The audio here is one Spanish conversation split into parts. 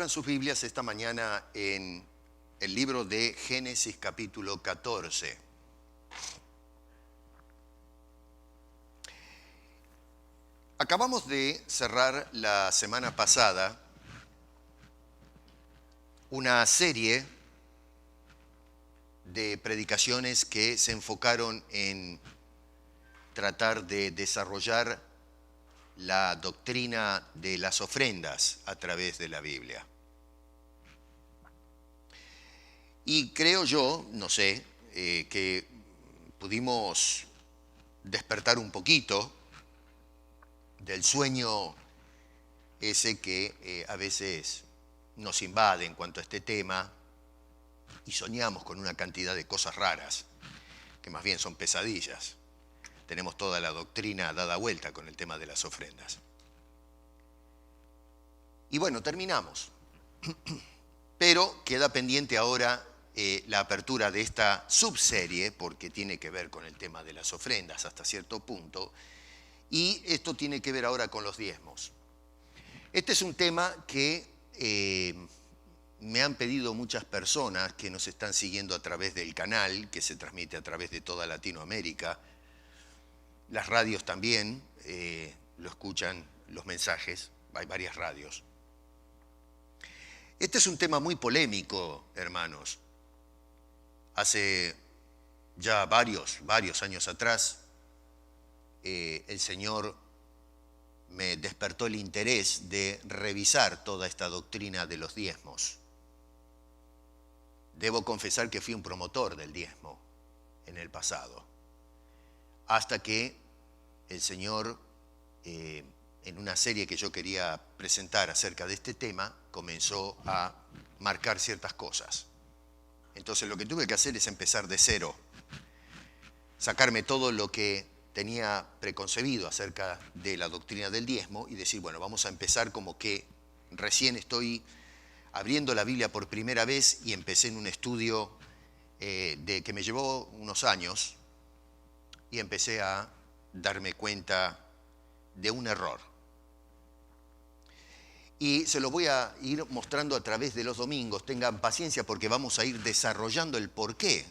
Abran sus Biblias esta mañana en el libro de Génesis capítulo 14. Acabamos de cerrar la semana pasada una serie de predicaciones que se enfocaron en tratar de desarrollar la doctrina de las ofrendas a través de la Biblia. Y creo yo, no sé, que pudimos despertar un poquito del sueño ese que a veces nos invade en cuanto a este tema y soñamos con una cantidad de cosas raras, que más bien son pesadillas. Tenemos toda la doctrina dada vuelta con el tema de las ofrendas. Y bueno, terminamos. Pero queda pendiente ahora la apertura de esta subserie, porque tiene que ver con el tema de las ofrendas hasta cierto punto, y esto tiene que ver ahora con los diezmos. Este es un tema que me han pedido muchas personas que nos están siguiendo a través del canal, que se transmite a través de toda Latinoamérica. Las radios también lo escuchan, los mensajes, hay varias radios. Este es un tema muy polémico, hermanos. Hace ya varios años atrás, el Señor me despertó el interés de revisar toda esta doctrina de los diezmos. Debo confesar que fui un promotor del diezmo en el pasado, hasta que el Señor, en una serie que yo quería presentar acerca de este tema, comenzó a marcar ciertas cosas. Entonces lo que tuve que hacer es empezar de cero, sacarme todo lo que tenía preconcebido acerca de la doctrina del diezmo y decir, bueno, vamos a empezar como que recién estoy abriendo la Biblia por primera vez y empecé en un estudio que me llevó unos años y empecé a darme cuenta de un error. Y se lo voy a ir mostrando a través de los domingos. Tengan paciencia porque vamos a ir desarrollando el porqué.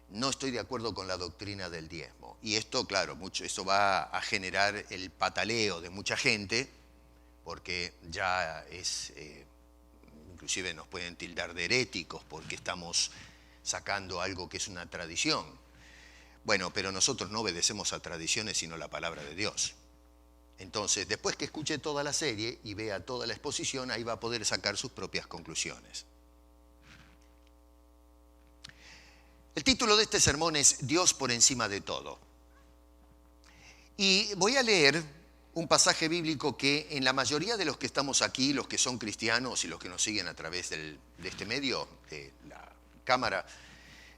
No estoy de acuerdo con la doctrina del diezmo. Y esto, claro, eso va a generar el pataleo de mucha gente, porque ya es, inclusive nos pueden tildar de heréticos porque estamos sacando algo que es una tradición. Bueno, pero nosotros no obedecemos a tradiciones sino la palabra de Dios. Entonces, después que escuche toda la serie y vea toda la exposición, ahí va a poder sacar sus propias conclusiones. El título de este sermón es Dios por encima de todo. Y voy a leer un pasaje bíblico que en la mayoría de los que estamos aquí, los que son cristianos y los que nos siguen a través de este medio, de la cámara,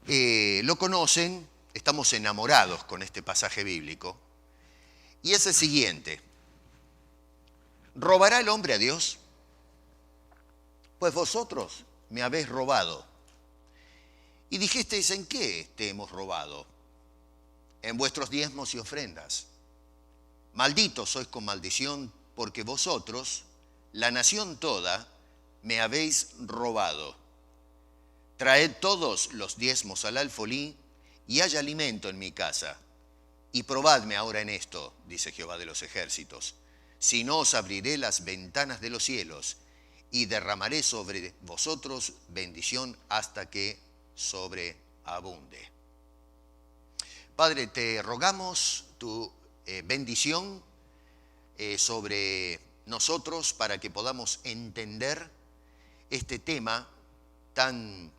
lo conocen. Estamos enamorados con este pasaje bíblico. Y es el siguiente. ¿Robará el hombre a Dios? Pues vosotros me habéis robado. Y dijisteis, ¿en qué te hemos robado? En vuestros diezmos y ofrendas. Malditos sois con maldición, porque vosotros, la nación toda, me habéis robado. Traed todos los diezmos al alfolí, y haya alimento en mi casa. Y probadme ahora en esto, dice Jehová de los ejércitos, si no os abriré las ventanas de los cielos, y derramaré sobre vosotros bendición hasta que sobreabunde. Padre, te rogamos tu bendición sobre nosotros para que podamos entender este tema tan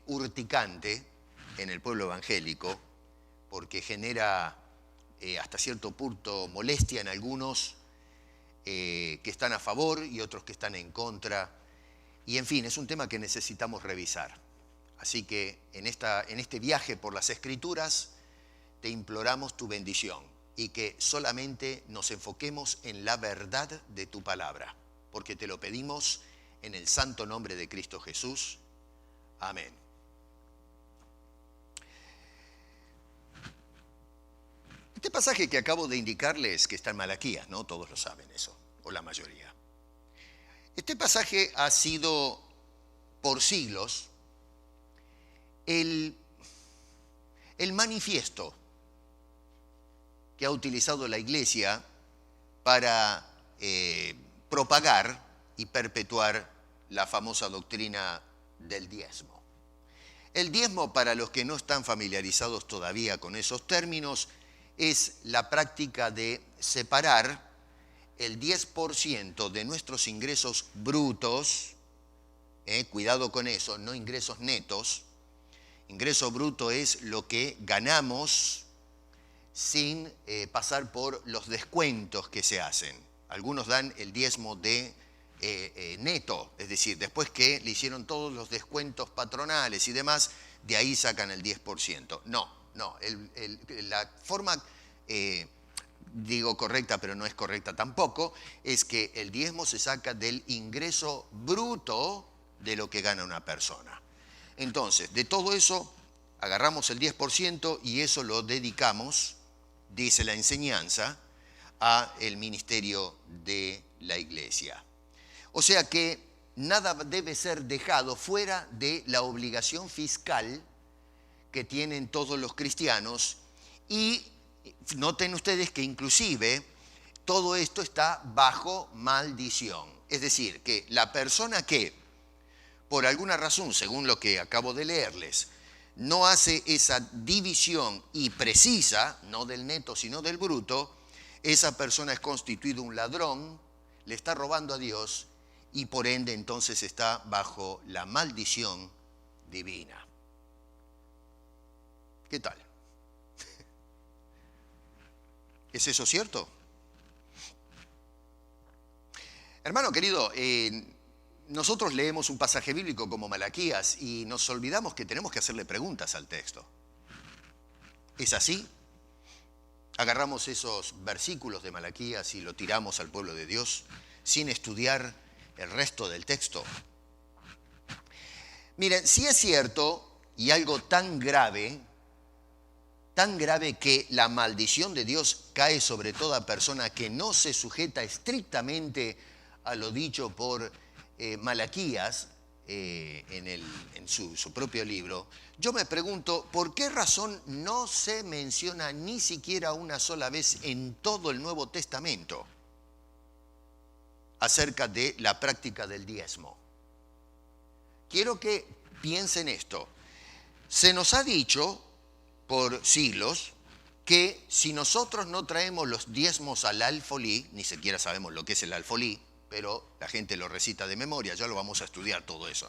urticante en el pueblo evangélico, porque genera hasta cierto punto molestia en algunos que están a favor y otros que están en contra. Y en fin, es un tema que necesitamos revisar. Así que en este viaje por las Escrituras te imploramos tu bendición y que solamente nos enfoquemos en la verdad de tu palabra, porque te lo pedimos en el santo nombre de Cristo Jesús. Amén. Este pasaje que acabo de indicarles, que está en Malaquías, ¿no? Todos lo saben eso, o la mayoría. Este pasaje ha sido por siglos el manifiesto que ha utilizado la Iglesia para propagar y perpetuar la famosa doctrina del diezmo. El diezmo, para los que no están familiarizados todavía con esos términos, es la práctica de separar el 10% de nuestros ingresos brutos, cuidado con eso, no ingresos netos. Ingreso bruto es lo que ganamos sin pasar por los descuentos que se hacen. Algunos dan el diezmo de neto, es decir, después que le hicieron todos los descuentos patronales y demás, de ahí sacan el 10%. No, la forma, digo correcta, pero no es correcta tampoco, es que el diezmo se saca del ingreso bruto de lo que gana una persona. Entonces, de todo eso, agarramos el 10% y eso lo dedicamos, dice la enseñanza, a el ministerio de la Iglesia. O sea que nada debe ser dejado fuera de la obligación fiscal que tienen todos los cristianos, y noten ustedes que inclusive todo esto está bajo maldición. Es decir, que la persona que, por alguna razón, según lo que acabo de leerles, no hace esa división y precisa, no del neto sino del bruto, esa persona es constituido un ladrón, le está robando a Dios y por ende entonces está bajo la maldición divina. ¿Qué tal? ¿Es eso cierto? Hermano querido, nosotros leemos un pasaje bíblico como Malaquías y nos olvidamos que tenemos que hacerle preguntas al texto. ¿Es así? Agarramos esos versículos de Malaquías y lo tiramos al pueblo de Dios sin estudiar el resto del texto. Miren, si es cierto, y algo tan grave que la maldición de Dios cae sobre toda persona que no se sujeta estrictamente a lo dicho por Malaquías en su propio libro, yo me pregunto, ¿por qué razón no se menciona ni siquiera una sola vez en todo el Nuevo Testamento acerca de la práctica del diezmo? Quiero que piensen esto. Se nos ha dicho por siglos que si nosotros no traemos los diezmos al alfolí, ni siquiera sabemos lo que es el alfolí, pero la gente lo recita de memoria, ya lo vamos a estudiar todo eso.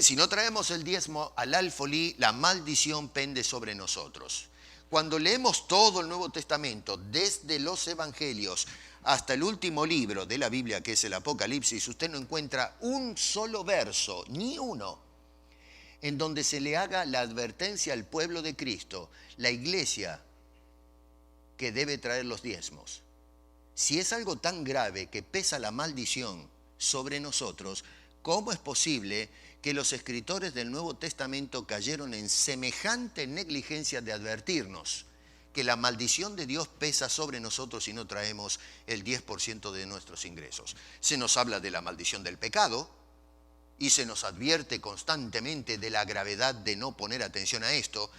Si no traemos el diezmo al alfolí, la maldición pende sobre nosotros. Cuando leemos todo el Nuevo Testamento, desde los Evangelios hasta el último libro de la Biblia, que es el Apocalipsis, usted no encuentra un solo verso, ni uno, en donde se le haga la advertencia al pueblo de Cristo, la iglesia, que debe traer los diezmos. Si es algo tan grave que pesa la maldición sobre nosotros, ¿cómo es posible que los escritores del Nuevo Testamento cayeron en semejante negligencia de advertirnos que la maldición de Dios pesa sobre nosotros si no traemos el 10% de nuestros ingresos? Se nos habla de la maldición del pecado y se nos advierte constantemente de la gravedad de no poner atención a esto,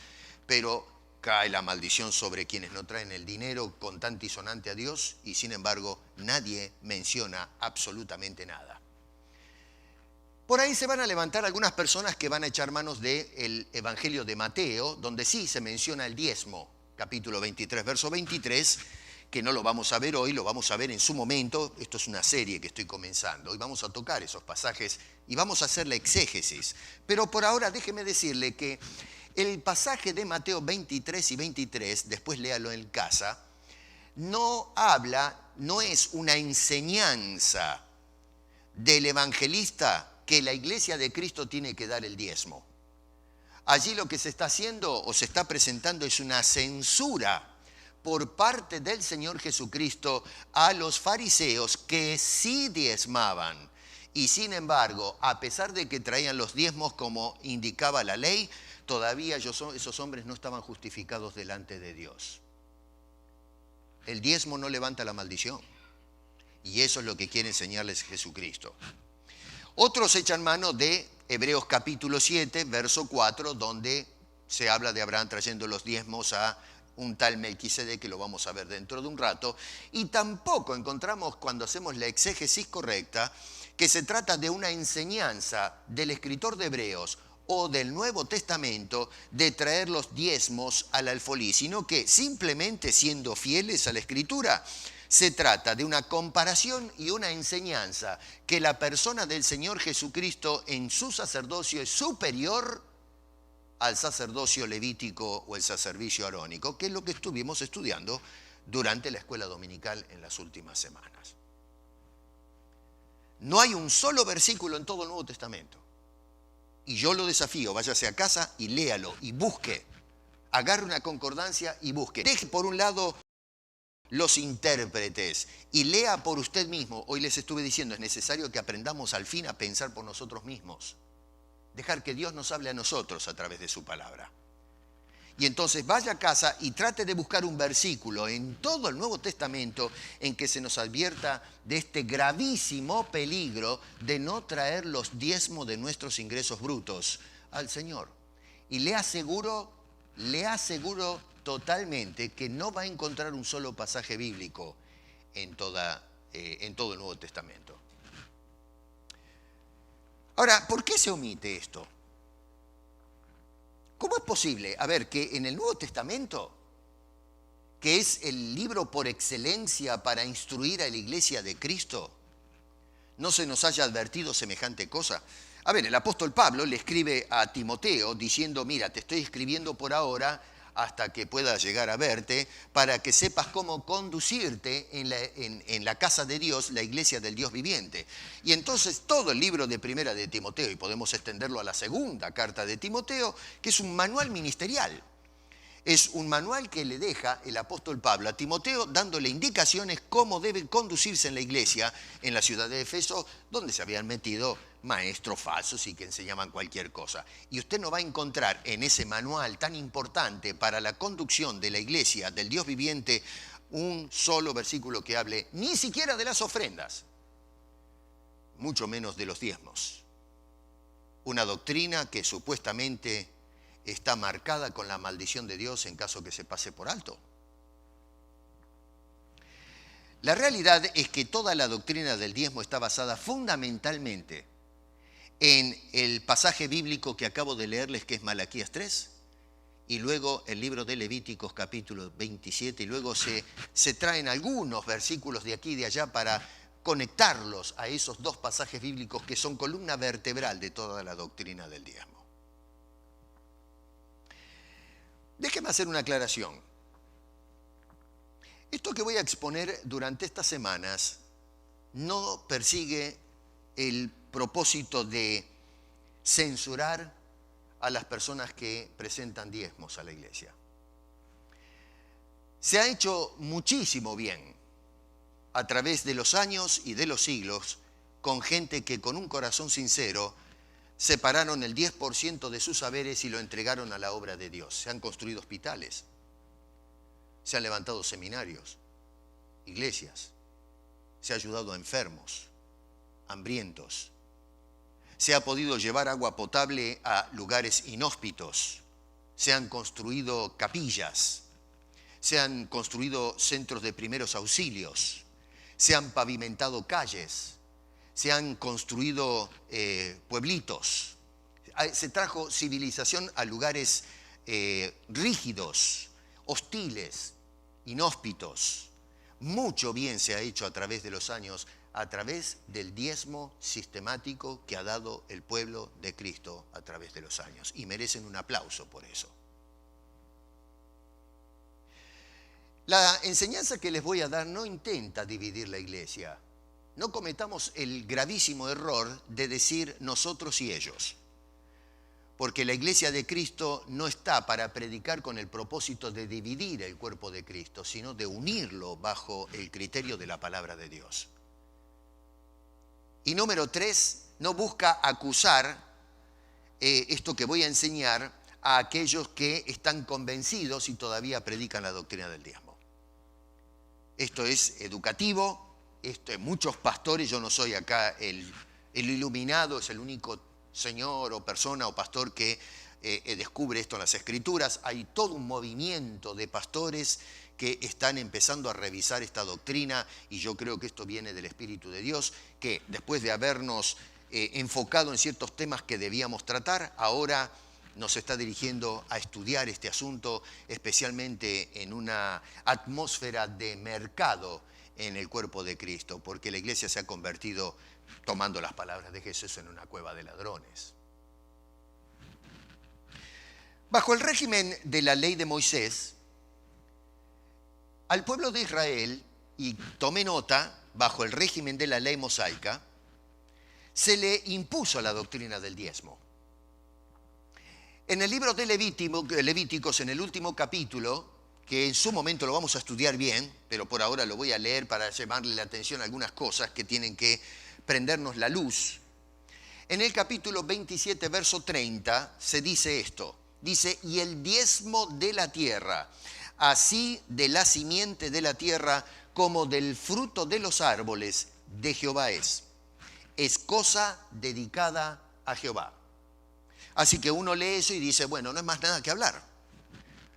pero cae la maldición sobre quienes no traen el dinero contante y sonante a Dios y sin embargo nadie menciona absolutamente nada. Por ahí se van a levantar algunas personas que van a echar manos del Evangelio de Mateo, donde sí se menciona el diezmo, capítulo 23, verso 23, que no lo vamos a ver hoy, lo vamos a ver en su momento. Esto es una serie que estoy comenzando y vamos a tocar esos pasajes y vamos a hacer la exégesis. Pero por ahora déjeme decirle que el pasaje de Mateo 23 y 23, después léalo en casa, no es una enseñanza del evangelista que la iglesia de Cristo tiene que dar el diezmo. Allí lo que se está haciendo o se está presentando es una censura por parte del Señor Jesucristo a los fariseos que sí diezmaban. Y sin embargo, a pesar de que traían los diezmos como indicaba la ley, todavía esos hombres no estaban justificados delante de Dios. El diezmo no levanta la maldición. Y eso es lo que quiere enseñarles Jesucristo. Otros echan mano de Hebreos capítulo 7, verso 4, donde se habla de Abraham trayendo los diezmos a un tal Melquisedec, que lo vamos a ver dentro de un rato. Y tampoco encontramos, cuando hacemos la exégesis correcta, que se trata de una enseñanza del escritor de Hebreos o del Nuevo Testamento de traer los diezmos al alfolí, sino que simplemente siendo fieles a la Escritura, se trata de una comparación y una enseñanza que la persona del Señor Jesucristo en su sacerdocio es superior al sacerdocio levítico o el sacerdocio arónico, que es lo que estuvimos estudiando durante la escuela dominical en las últimas semanas. No hay un solo versículo en todo el Nuevo Testamento. Y yo lo desafío, váyase a casa y léalo y busque. Agarre una concordancia y busque. Deje por un lado los intérpretes y lea por usted mismo. Hoy les estuve diciendo, es necesario que aprendamos al fin a pensar por nosotros mismos. Dejar que Dios nos hable a nosotros a través de su palabra. Y entonces vaya a casa y trate de buscar un versículo en todo el Nuevo Testamento en que se nos advierta de este gravísimo peligro de no traer los diezmos de nuestros ingresos brutos al Señor. Y le aseguro totalmente que no va a encontrar un solo pasaje bíblico en todo el Nuevo Testamento. Ahora, ¿por qué se omite esto? ¿Cómo es posible? A ver, que en el Nuevo Testamento, que es el libro por excelencia para instruir a la iglesia de Cristo, no se nos haya advertido semejante cosa. A ver, el apóstol Pablo le escribe a Timoteo diciendo, mira, te estoy escribiendo por ahora hasta que pueda llegar a verte, para que sepas cómo conducirte en la casa de Dios, la iglesia del Dios viviente. Y entonces todo el libro de Primera de Timoteo, y podemos extenderlo a la segunda carta de Timoteo, que es un manual ministerial. Es un manual que le deja el apóstol Pablo a Timoteo dándole indicaciones cómo debe conducirse en la iglesia en la ciudad de Éfeso, donde se habían metido maestros falsos y que enseñaban cualquier cosa. Y usted no va a encontrar en ese manual tan importante para la conducción de la iglesia del Dios viviente un solo versículo que hable ni siquiera de las ofrendas, mucho menos de los diezmos. Una doctrina que supuestamente está marcada con la maldición de Dios en caso que se pase por alto. La realidad es que toda la doctrina del diezmo está basada fundamentalmente en el pasaje bíblico que acabo de leerles, que es Malaquías 3, y luego el libro de Levíticos capítulo 27, y luego se traen algunos versículos de aquí y de allá para conectarlos a esos dos pasajes bíblicos que son columna vertebral de toda la doctrina del diezmo. Déjeme hacer una aclaración. Esto que voy a exponer durante estas semanas no persigue el propósito de censurar a las personas que presentan diezmos a la iglesia. Se ha hecho muchísimo bien a través de los años y de los siglos con gente que con un corazón sincero separaron el 10% de sus saberes y lo entregaron a la obra de Dios. Se han construido hospitales, se han levantado seminarios, iglesias, se ha ayudado a enfermos, hambrientos, se ha podido llevar agua potable a lugares inhóspitos, se han construido capillas, se han construido centros de primeros auxilios, se han pavimentado calles, se han construido pueblitos, se trajo civilización a lugares rígidos, hostiles, inhóspitos. Mucho bien se ha hecho a través de los años, a través del diezmo sistemático que ha dado el pueblo de Cristo a través de los años. Y merecen un aplauso por eso. La enseñanza que les voy a dar no intenta dividir la iglesia. No cometamos el gravísimo error de decir nosotros y ellos. Porque la iglesia de Cristo no está para predicar con el propósito de dividir el cuerpo de Cristo, sino de unirlo bajo el criterio de la palabra de Dios. Y número 3, no busca acusar esto que voy a enseñar a aquellos que están convencidos y todavía predican la doctrina del diezmo. Esto es educativo, muchos pastores, yo no soy acá el iluminado, es el único señor o persona o pastor que descubre esto en las Escrituras. Hay todo un movimiento de pastores que están empezando a revisar esta doctrina, y yo creo que esto viene del Espíritu de Dios, que después de habernos enfocado en ciertos temas que debíamos tratar, ahora nos está dirigiendo a estudiar este asunto, especialmente en una atmósfera de mercado en el cuerpo de Cristo, porque la iglesia se ha convertido, tomando las palabras de Jesús, en una cueva de ladrones. Bajo el régimen de la ley de Moisés, al pueblo de Israel, y tomé nota, bajo el régimen de la ley mosaica, se le impuso la doctrina del diezmo. En el libro de Levíticos, en el último capítulo, que en su momento lo vamos a estudiar bien, pero por ahora lo voy a leer para llamarle la atención a algunas cosas que tienen que prendernos la luz. En el capítulo 27, verso 30, se dice esto. Dice, y el diezmo de la tierra, así de la simiente de la tierra como del fruto de los árboles, de Jehová es cosa dedicada a Jehová. Así que uno lee eso y dice, bueno, no es más nada que hablar.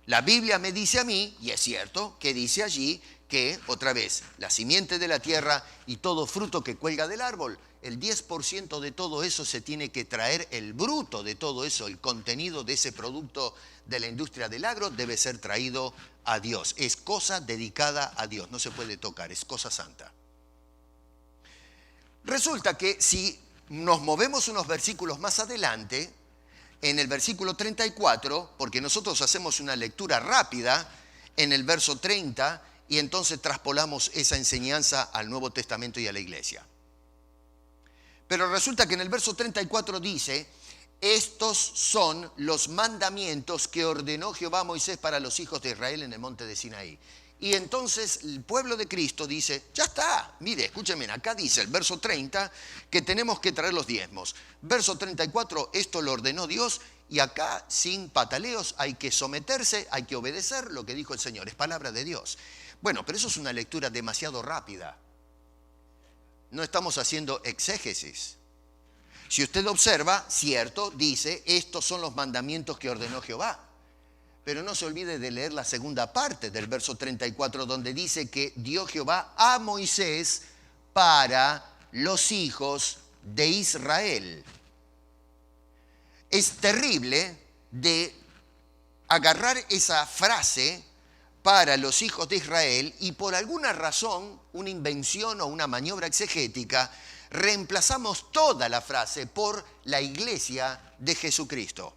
La Biblia me dice a mí, y es cierto, que dice allí que, otra vez, la simiente de la tierra y todo fruto que cuelga del árbol, el 10% de todo eso se tiene que traer, el bruto de todo eso, el contenido de ese producto de la industria del agro debe ser traído a Dios. Es cosa dedicada a Dios, no se puede tocar, es cosa santa. Resulta que si nos movemos unos versículos más adelante, en el versículo 34, porque nosotros hacemos una lectura rápida en el verso 30 y entonces traspolamos esa enseñanza al Nuevo Testamento y a la iglesia. Pero resulta que en el verso 34 dice, estos son los mandamientos que ordenó Jehová a Moisés para los hijos de Israel en el monte de Sinaí. Y entonces el pueblo de Cristo dice, ya está, mire, escúchenme, acá dice el verso 30 que tenemos que traer los diezmos. Verso 34, esto lo ordenó Dios y acá sin pataleos hay que someterse, hay que obedecer lo que dijo el Señor, es palabra de Dios. Bueno, pero eso es una lectura demasiado rápida. No estamos haciendo exégesis. Si usted observa, cierto, dice, estos son los mandamientos que ordenó Jehová. Pero no se olvide de leer la segunda parte del verso 34, donde dice que dio Jehová a Moisés para los hijos de Israel. Es terrible de agarrar esa frase para los hijos de Israel y por alguna razón, una invención o una maniobra exegética, reemplazamos toda la frase por la iglesia de Jesucristo.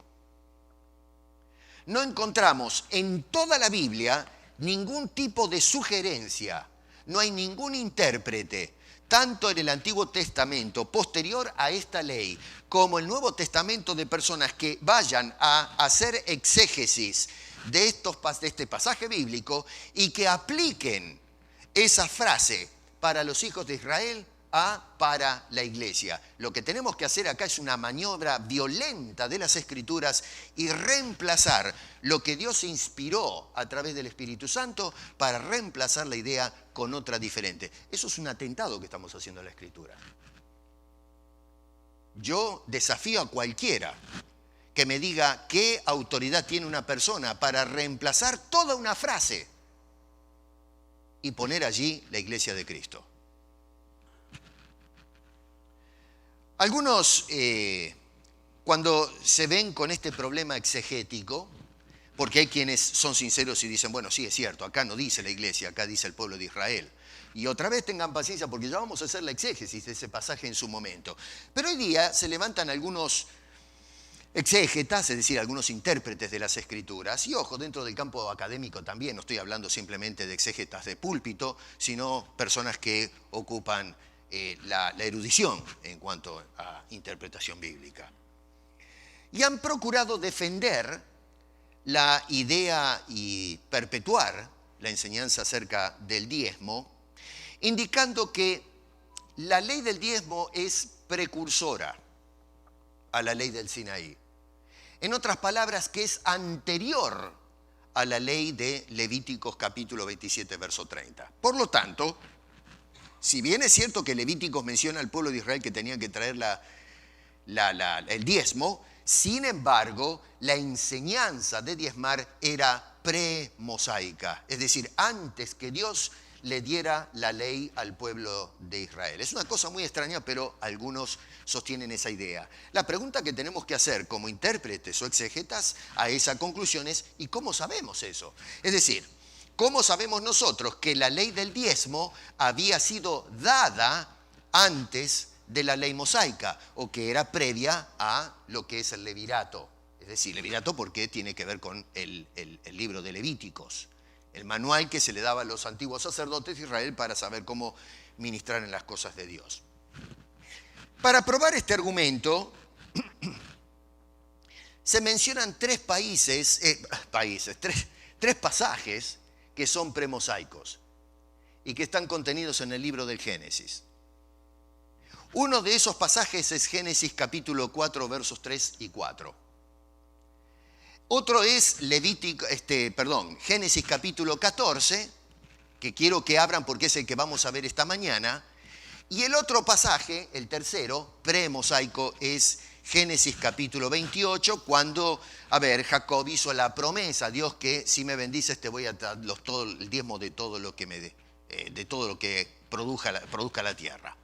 No encontramos en toda la Biblia ningún tipo de sugerencia, no hay ningún intérprete, tanto en el Antiguo Testamento posterior a esta ley, como el Nuevo Testamento, de personas que vayan a hacer exégesis de este pasaje bíblico y que apliquen esa frase para los hijos de Israel para la iglesia. Lo que tenemos que hacer acá es una maniobra violenta de las Escrituras y reemplazar lo que Dios inspiró a través del Espíritu Santo para reemplazar la idea con otra diferente. Eso es un atentado que estamos haciendo a la Escritura. Yo desafío a cualquiera que me diga qué autoridad tiene una persona para reemplazar toda una frase y poner allí la iglesia de Cristo. Algunos, cuando se ven con este problema exegético, porque hay quienes son sinceros y dicen, bueno, sí, es cierto, acá no dice la iglesia, acá dice el pueblo de Israel. Y otra vez tengan paciencia porque ya vamos a hacer la exégesis de ese pasaje en su momento. Pero hoy día se levantan algunos exégetas, es decir, algunos intérpretes de las Escrituras, y ojo, dentro del campo académico también, no estoy hablando simplemente de exégetas de púlpito, sino personas que ocupan la erudición en cuanto a interpretación bíblica. Y han procurado defender la idea y perpetuar la enseñanza acerca del diezmo, indicando que la ley del diezmo es precursora a la ley del Sinaí. En otras palabras, que es anterior a la ley de Levíticos capítulo 27, verso 30. Por lo tanto, si bien es cierto que Levíticos menciona al pueblo de Israel que tenía que traer el diezmo, sin embargo, la enseñanza de diezmar era pre-mosaica, es decir, antes que Dios le diera la ley al pueblo de Israel. Es una cosa muy extraña, pero algunos sostienen esa idea. La pregunta que tenemos que hacer como intérpretes o exegetas a esa conclusión es, ¿y cómo sabemos eso? Es decir, ¿cómo sabemos nosotros que la ley del diezmo había sido dada antes de la ley mosaica o que era previa a lo que es el levirato? Es decir, levirato porque tiene que ver con el libro de Levíticos, el manual que se le daba a los antiguos sacerdotes de Israel para saber cómo ministrar en las cosas de Dios. Para probar este argumento, se mencionan tres pasajes que son premosaicos y que están contenidos en el libro del Génesis. Uno de esos pasajes es Génesis capítulo 4, versos 3 y 4. Otro es Génesis capítulo 14, que quiero que abran porque es el que vamos a ver esta mañana. Y el otro pasaje, el tercero, premosaico, es Génesis capítulo 28, cuando, Jacob hizo la promesa a Dios que si me bendices te voy a dar todo el diezmo de todo lo que de todo lo que produzca la tierra.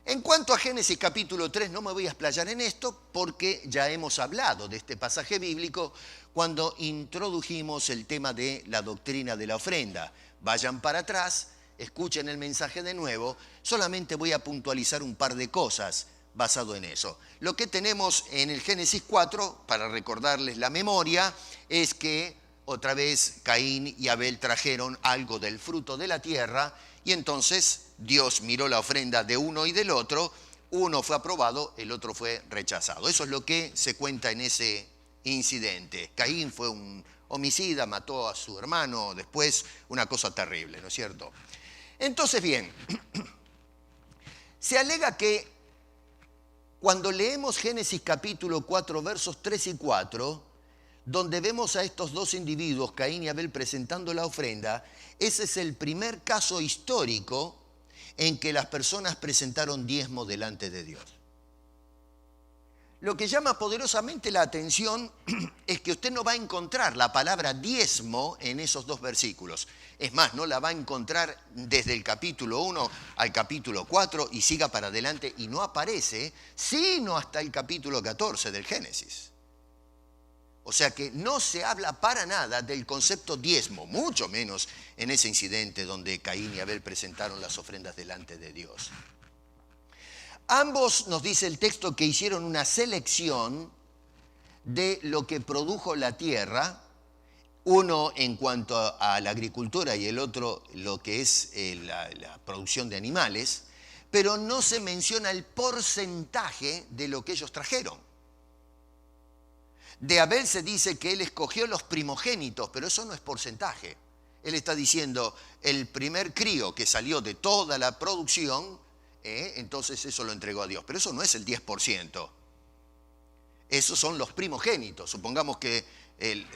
En cuanto a Génesis capítulo 3, no me voy a explayar en esto porque ya hemos hablado de este pasaje bíblico cuando introdujimos el tema de la doctrina de la ofrenda. Vayan para atrás, escuchen el mensaje de nuevo, solamente voy a puntualizar un par de cosas basado en eso. Lo que tenemos en el Génesis 4, para recordarles la memoria, es que otra vez Caín y Abel trajeron algo del fruto de la tierra y entonces Dios miró la ofrenda de uno y del otro, uno fue aprobado, el otro fue rechazado. Eso es lo que se cuenta en ese incidente. Caín fue un homicida, mató a su hermano, después una cosa terrible, ¿no es cierto? Entonces, bien, se alega que cuando leemos Génesis capítulo 4, versos 3 y 4, donde vemos a estos dos individuos, Caín y Abel, presentando la ofrenda, ese es el primer caso histórico en que las personas presentaron diezmo delante de Dios. Lo que llama poderosamente la atención es que usted no va a encontrar la palabra diezmo en esos dos versículos. Es más, no la va a encontrar desde el capítulo 1 al capítulo 4 y siga para adelante y no aparece sino hasta el capítulo 14 del Génesis. O sea que no se habla para nada del concepto diezmo, mucho menos en ese incidente donde Caín y Abel presentaron las ofrendas delante de Dios. Ambos, nos dice el texto, que hicieron una selección de lo que produjo la tierra, uno en cuanto a la agricultura y el otro lo que es la producción de animales, pero no se menciona el porcentaje de lo que ellos trajeron. De Abel se dice que él escogió los primogénitos, pero eso no es porcentaje. Él está diciendo el primer crío que salió de toda la producción, entonces eso lo entregó a Dios. Pero eso no es el 10%. Esos son los primogénitos. Supongamos que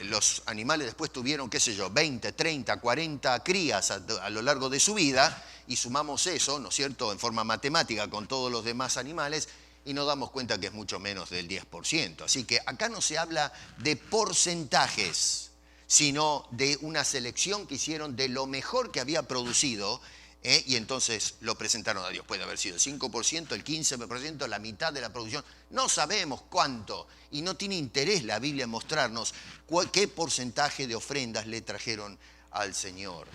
los animales después tuvieron, 20, 30, 40 crías a lo largo de su vida y sumamos eso, ¿no es cierto?, en forma matemática con todos los demás animales, y nos damos cuenta que es mucho menos del 10%. Así que acá no se habla de porcentajes, sino de una selección que hicieron de lo mejor que había producido, y entonces lo presentaron a Dios. Puede haber sido el 5%, el 15%, la mitad de la producción. No sabemos cuánto, y no tiene interés la Biblia en mostrarnos qué porcentaje de ofrendas le trajeron al Señor.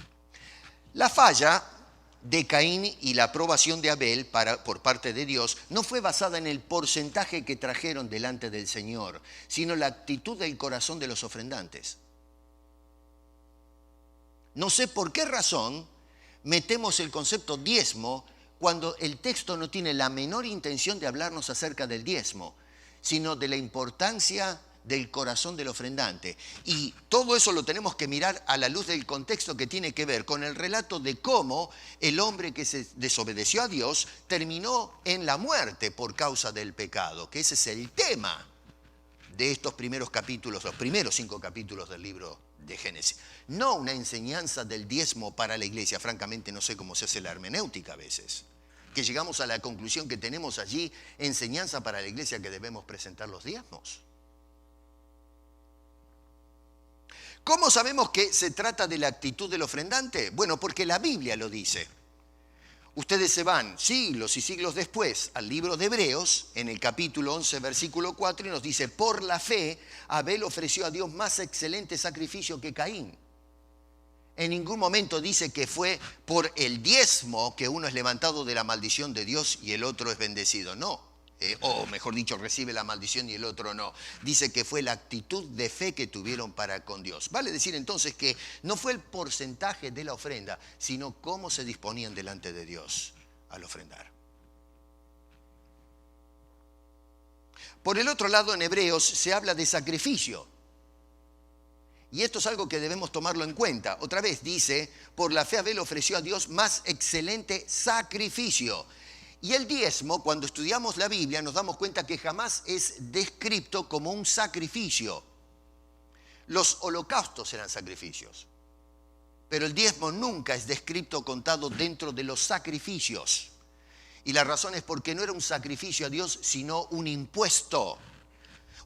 La falla de Caín y la aprobación de Abel por parte de Dios no fue basada en el porcentaje que trajeron delante del Señor, sino la actitud del corazón de los ofrendantes. No sé por qué razón metemos el concepto diezmo cuando el texto no tiene la menor intención de hablarnos acerca del diezmo, sino de la importancia del corazón del ofrendante. Y todo eso lo tenemos que mirar a la luz del contexto que tiene que ver con el relato de cómo el hombre que se desobedeció a Dios terminó en la muerte por causa del pecado, que ese es el tema de estos primeros capítulos, los primeros 5 capítulos del libro de Génesis. No una enseñanza del diezmo para la iglesia. Francamente no sé cómo se hace la hermenéutica a veces. Que llegamos a la conclusión que tenemos allí enseñanza para la iglesia que debemos presentar los diezmos. ¿Cómo sabemos que se trata de la actitud del ofrendante? Bueno, porque la Biblia lo dice. Ustedes se van siglos y siglos después al libro de Hebreos, en el capítulo 11, versículo 4, y nos dice, por la fe, Abel ofreció a Dios más excelente sacrificio que Caín. En ningún momento dice que fue por el diezmo que uno es levantado de la maldición de Dios y el otro es bendecido. No. O mejor dicho, recibe la maldición y el otro no. Dice que fue la actitud de fe que tuvieron para con Dios. Vale decir entonces que no fue el porcentaje de la ofrenda, sino cómo se disponían delante de Dios al ofrendar. Por el otro lado, en Hebreos se habla de sacrificio. Y esto es algo que debemos tomarlo en cuenta. Otra vez dice, por la fe Abel ofreció a Dios más excelente sacrificio. Y el diezmo, cuando estudiamos la Biblia, nos damos cuenta que jamás es descrito como un sacrificio. Los holocaustos eran sacrificios, pero el diezmo nunca es descrito o contado dentro de los sacrificios. Y la razón es porque no era un sacrificio a Dios, sino un impuesto.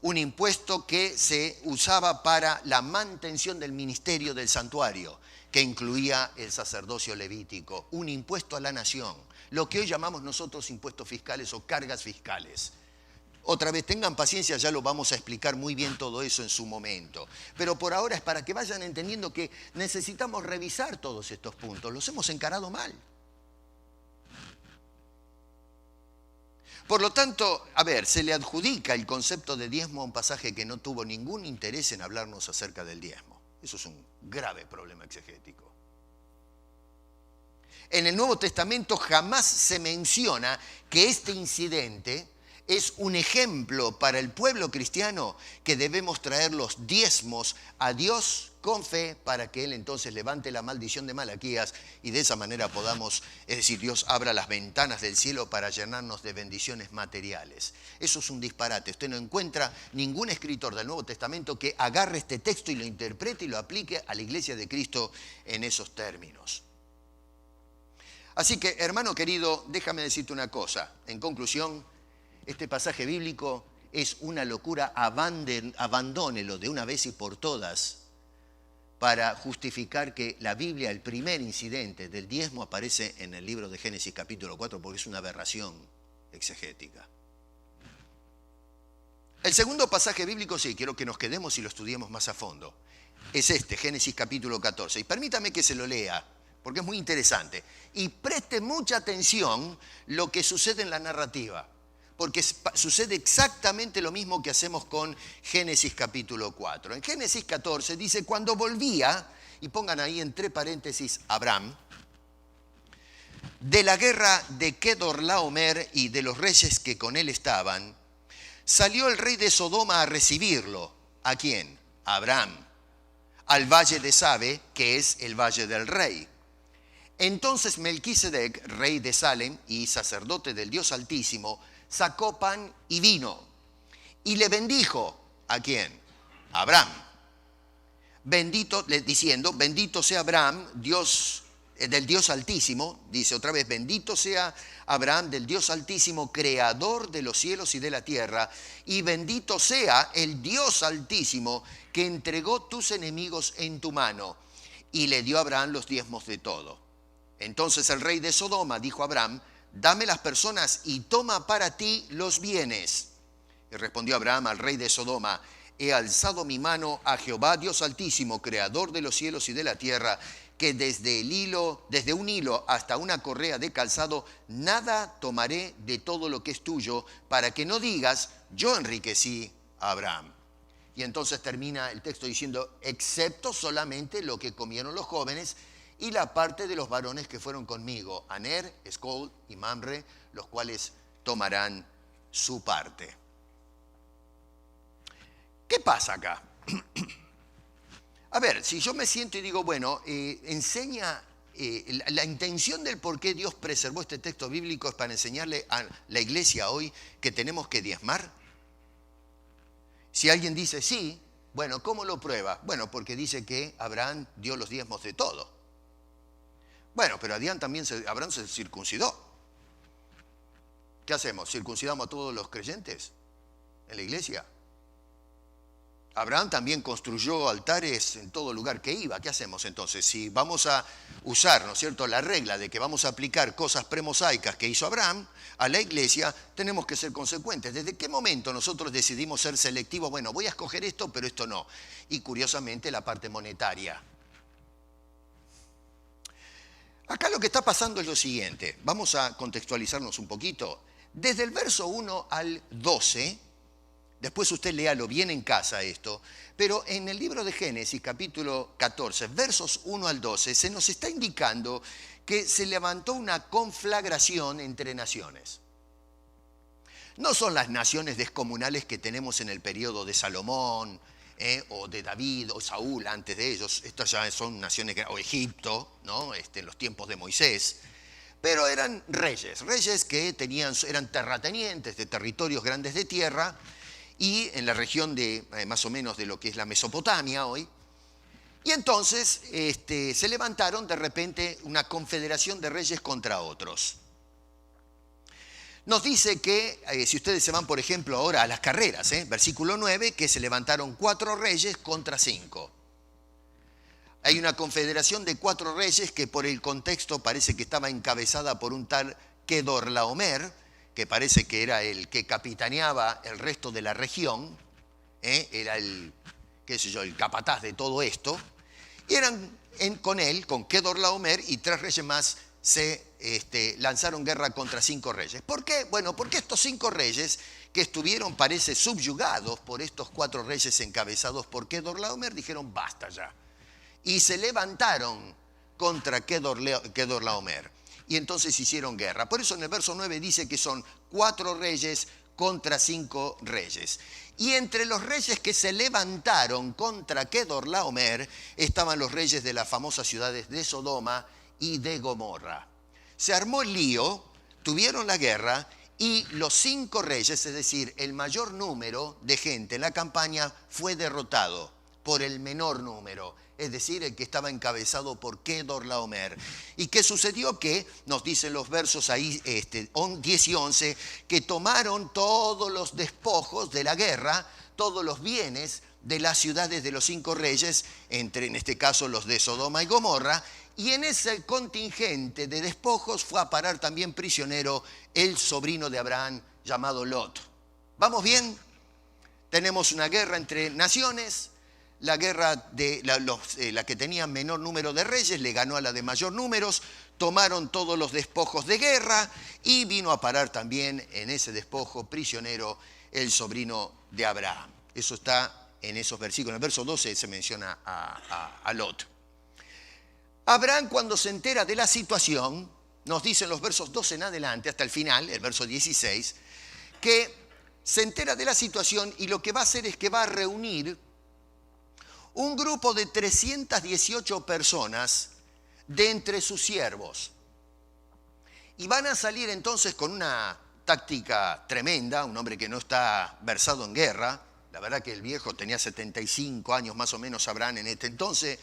Un impuesto que se usaba para la mantención del ministerio del santuario, que incluía el sacerdocio levítico. Un impuesto a la nación. Lo que hoy llamamos nosotros impuestos fiscales o cargas fiscales. Otra vez, tengan paciencia, ya lo vamos a explicar muy bien todo eso en su momento. Pero por ahora es para que vayan entendiendo que necesitamos revisar todos estos puntos. Los hemos encarado mal. Por lo tanto, a ver, se le adjudica el concepto de diezmo a un pasaje que no tuvo ningún interés en hablarnos acerca del diezmo. Eso es un grave problema exegético. En el Nuevo Testamento jamás se menciona que este incidente es un ejemplo para el pueblo cristiano que debemos traer los diezmos a Dios con fe para que Él entonces levante la maldición de Malaquías y de esa manera podamos, es decir, Dios abra las ventanas del cielo para llenarnos de bendiciones materiales. Eso es un disparate. Usted no encuentra ningún escritor del Nuevo Testamento que agarre este texto y lo interprete y lo aplique a la iglesia de Cristo en esos términos. Así que, hermano querido, déjame decirte una cosa. En conclusión, este pasaje bíblico es una locura, abandónelo de una vez y por todas para justificar que la Biblia, el primer incidente del diezmo, aparece en el libro de Génesis capítulo 4 porque es una aberración exegética. El segundo pasaje bíblico, sí, quiero que nos quedemos y lo estudiemos más a fondo. Es este, Génesis capítulo 14. Y permítame que se lo lea, porque es muy interesante. Y preste mucha atención lo que sucede en la narrativa, porque sucede exactamente lo mismo que hacemos con Génesis capítulo 4. En Génesis 14 dice, cuando volvía, y pongan ahí entre paréntesis Abraham, de la guerra de Kedorlaomer y de los reyes que con él estaban, salió el rey de Sodoma a recibirlo. ¿A quién? A Abraham. Al valle de Sabe, que es el valle del rey. Entonces Melquisedec, rey de Salem y sacerdote del Dios Altísimo, sacó pan y vino y le bendijo. ¿A quién? A Abraham. Diciendo, bendito sea Abraham, Dios del Dios Altísimo, dice otra vez, bendito sea Abraham del Dios Altísimo, creador de los cielos y de la tierra, y bendito sea el Dios Altísimo que entregó tus enemigos en tu mano. Y le dio a Abraham los diezmos de todo. Entonces el rey de Sodoma dijo a Abraham, dame las personas y toma para ti los bienes. Y respondió Abraham al rey de Sodoma, he alzado mi mano a Jehová Dios Altísimo, creador de los cielos y de la tierra, que desde un hilo hasta una correa de calzado, nada tomaré de todo lo que es tuyo, para que no digas, yo enriquecí a Abraham. Y entonces termina el texto diciendo, excepto solamente lo que comieron los jóvenes y la parte de los varones que fueron conmigo, Aner, Escol y Mamre, los cuales tomarán su parte. ¿Qué pasa acá? A ver, si yo me siento y digo, bueno, enseña, la intención del por qué Dios preservó este texto bíblico es para enseñarle a la iglesia hoy que tenemos que diezmar. Si alguien dice sí, Bueno, ¿cómo lo prueba? Bueno, porque dice que Abraham dio los diezmos de todo. Bueno, pero Abraham se circuncidó. ¿Qué hacemos? ¿Circuncidamos a todos los creyentes en la iglesia? Abraham también construyó altares en todo lugar que iba. ¿Qué hacemos entonces? Si vamos a usar, ¿no es cierto?, la regla de que vamos a aplicar cosas premosaicas que hizo Abraham a la iglesia, tenemos que ser consecuentes. ¿Desde qué momento nosotros decidimos ser selectivos? Bueno, voy a escoger esto, pero esto no. Y curiosamente la parte monetaria. Acá lo que está pasando es lo siguiente. Vamos a contextualizarnos un poquito. Desde el verso 1 al 12... Después usted léalo bien en casa esto, pero en el libro de Génesis, capítulo 14, versos 1 al 12, se nos está indicando que se levantó una conflagración entre naciones. No son las naciones descomunales que tenemos en el periodo de Salomón, o de David, o Saúl antes de ellos. Estas ya son naciones, o Egipto, ¿no? En los tiempos de Moisés. Pero eran reyes que eran terratenientes de territorios grandes de tierra, y en la región de más o menos de lo que es la Mesopotamia hoy. Y entonces se levantaron de repente una confederación de reyes contra otros. Nos dice que, si ustedes se van por ejemplo ahora a las carreras, versículo 9, que se levantaron 4 reyes contra 5. Hay una confederación de 4 reyes que por el contexto parece que estaba encabezada por un tal Kedorlaomer, que parece que era el que capitaneaba el resto de la región, era el capataz de todo esto, y eran con él, con Kedorlaomer y 3 reyes más, se lanzaron guerra contra 5 reyes. ¿Por qué? Bueno, porque estos 5 reyes que estuvieron, parece, subyugados por estos 4 reyes encabezados por Kedorlaomer, dijeron basta ya, y se levantaron contra Kedorlaomer. Y entonces hicieron guerra. Por eso en el verso 9 dice que son 4 reyes contra 5 reyes. Y entre los reyes que se levantaron contra Kedorlaomer estaban los reyes de las famosas ciudades de Sodoma y de Gomorra. Se armó el lío, tuvieron la guerra y los 5 reyes, es decir, el mayor número de gente en la campaña, fue derrotado por el menor número, es decir, el que estaba encabezado por Kedorlaomer. ¿Y qué sucedió? Que nos dicen los versos ahí 10 y 11, que tomaron todos los despojos de la guerra, todos los bienes de las ciudades de los 5 reyes, entre en este caso los de Sodoma y Gomorra, y en ese contingente de despojos fue a parar también prisionero el sobrino de Abraham llamado Lot. ¿Vamos bien? Tenemos una guerra entre naciones. La guerra de la que tenía menor número de reyes le ganó a la de mayor números, tomaron todos los despojos de guerra y vino a parar también en ese despojo prisionero el sobrino de Abraham. Eso está en esos versículos. En el verso 12 se menciona a Lot. Abraham, cuando se entera de la situación, nos dicen los versos 12 en adelante, hasta el final, el verso 16, que se entera de la situación y lo que va a hacer es que va a reunir un grupo de 318 personas de entre sus siervos. Y van a salir entonces con una táctica tremenda, un hombre que no está versado en guerra. La verdad que el viejo tenía 75 años más o menos, Abraham, en este entonces.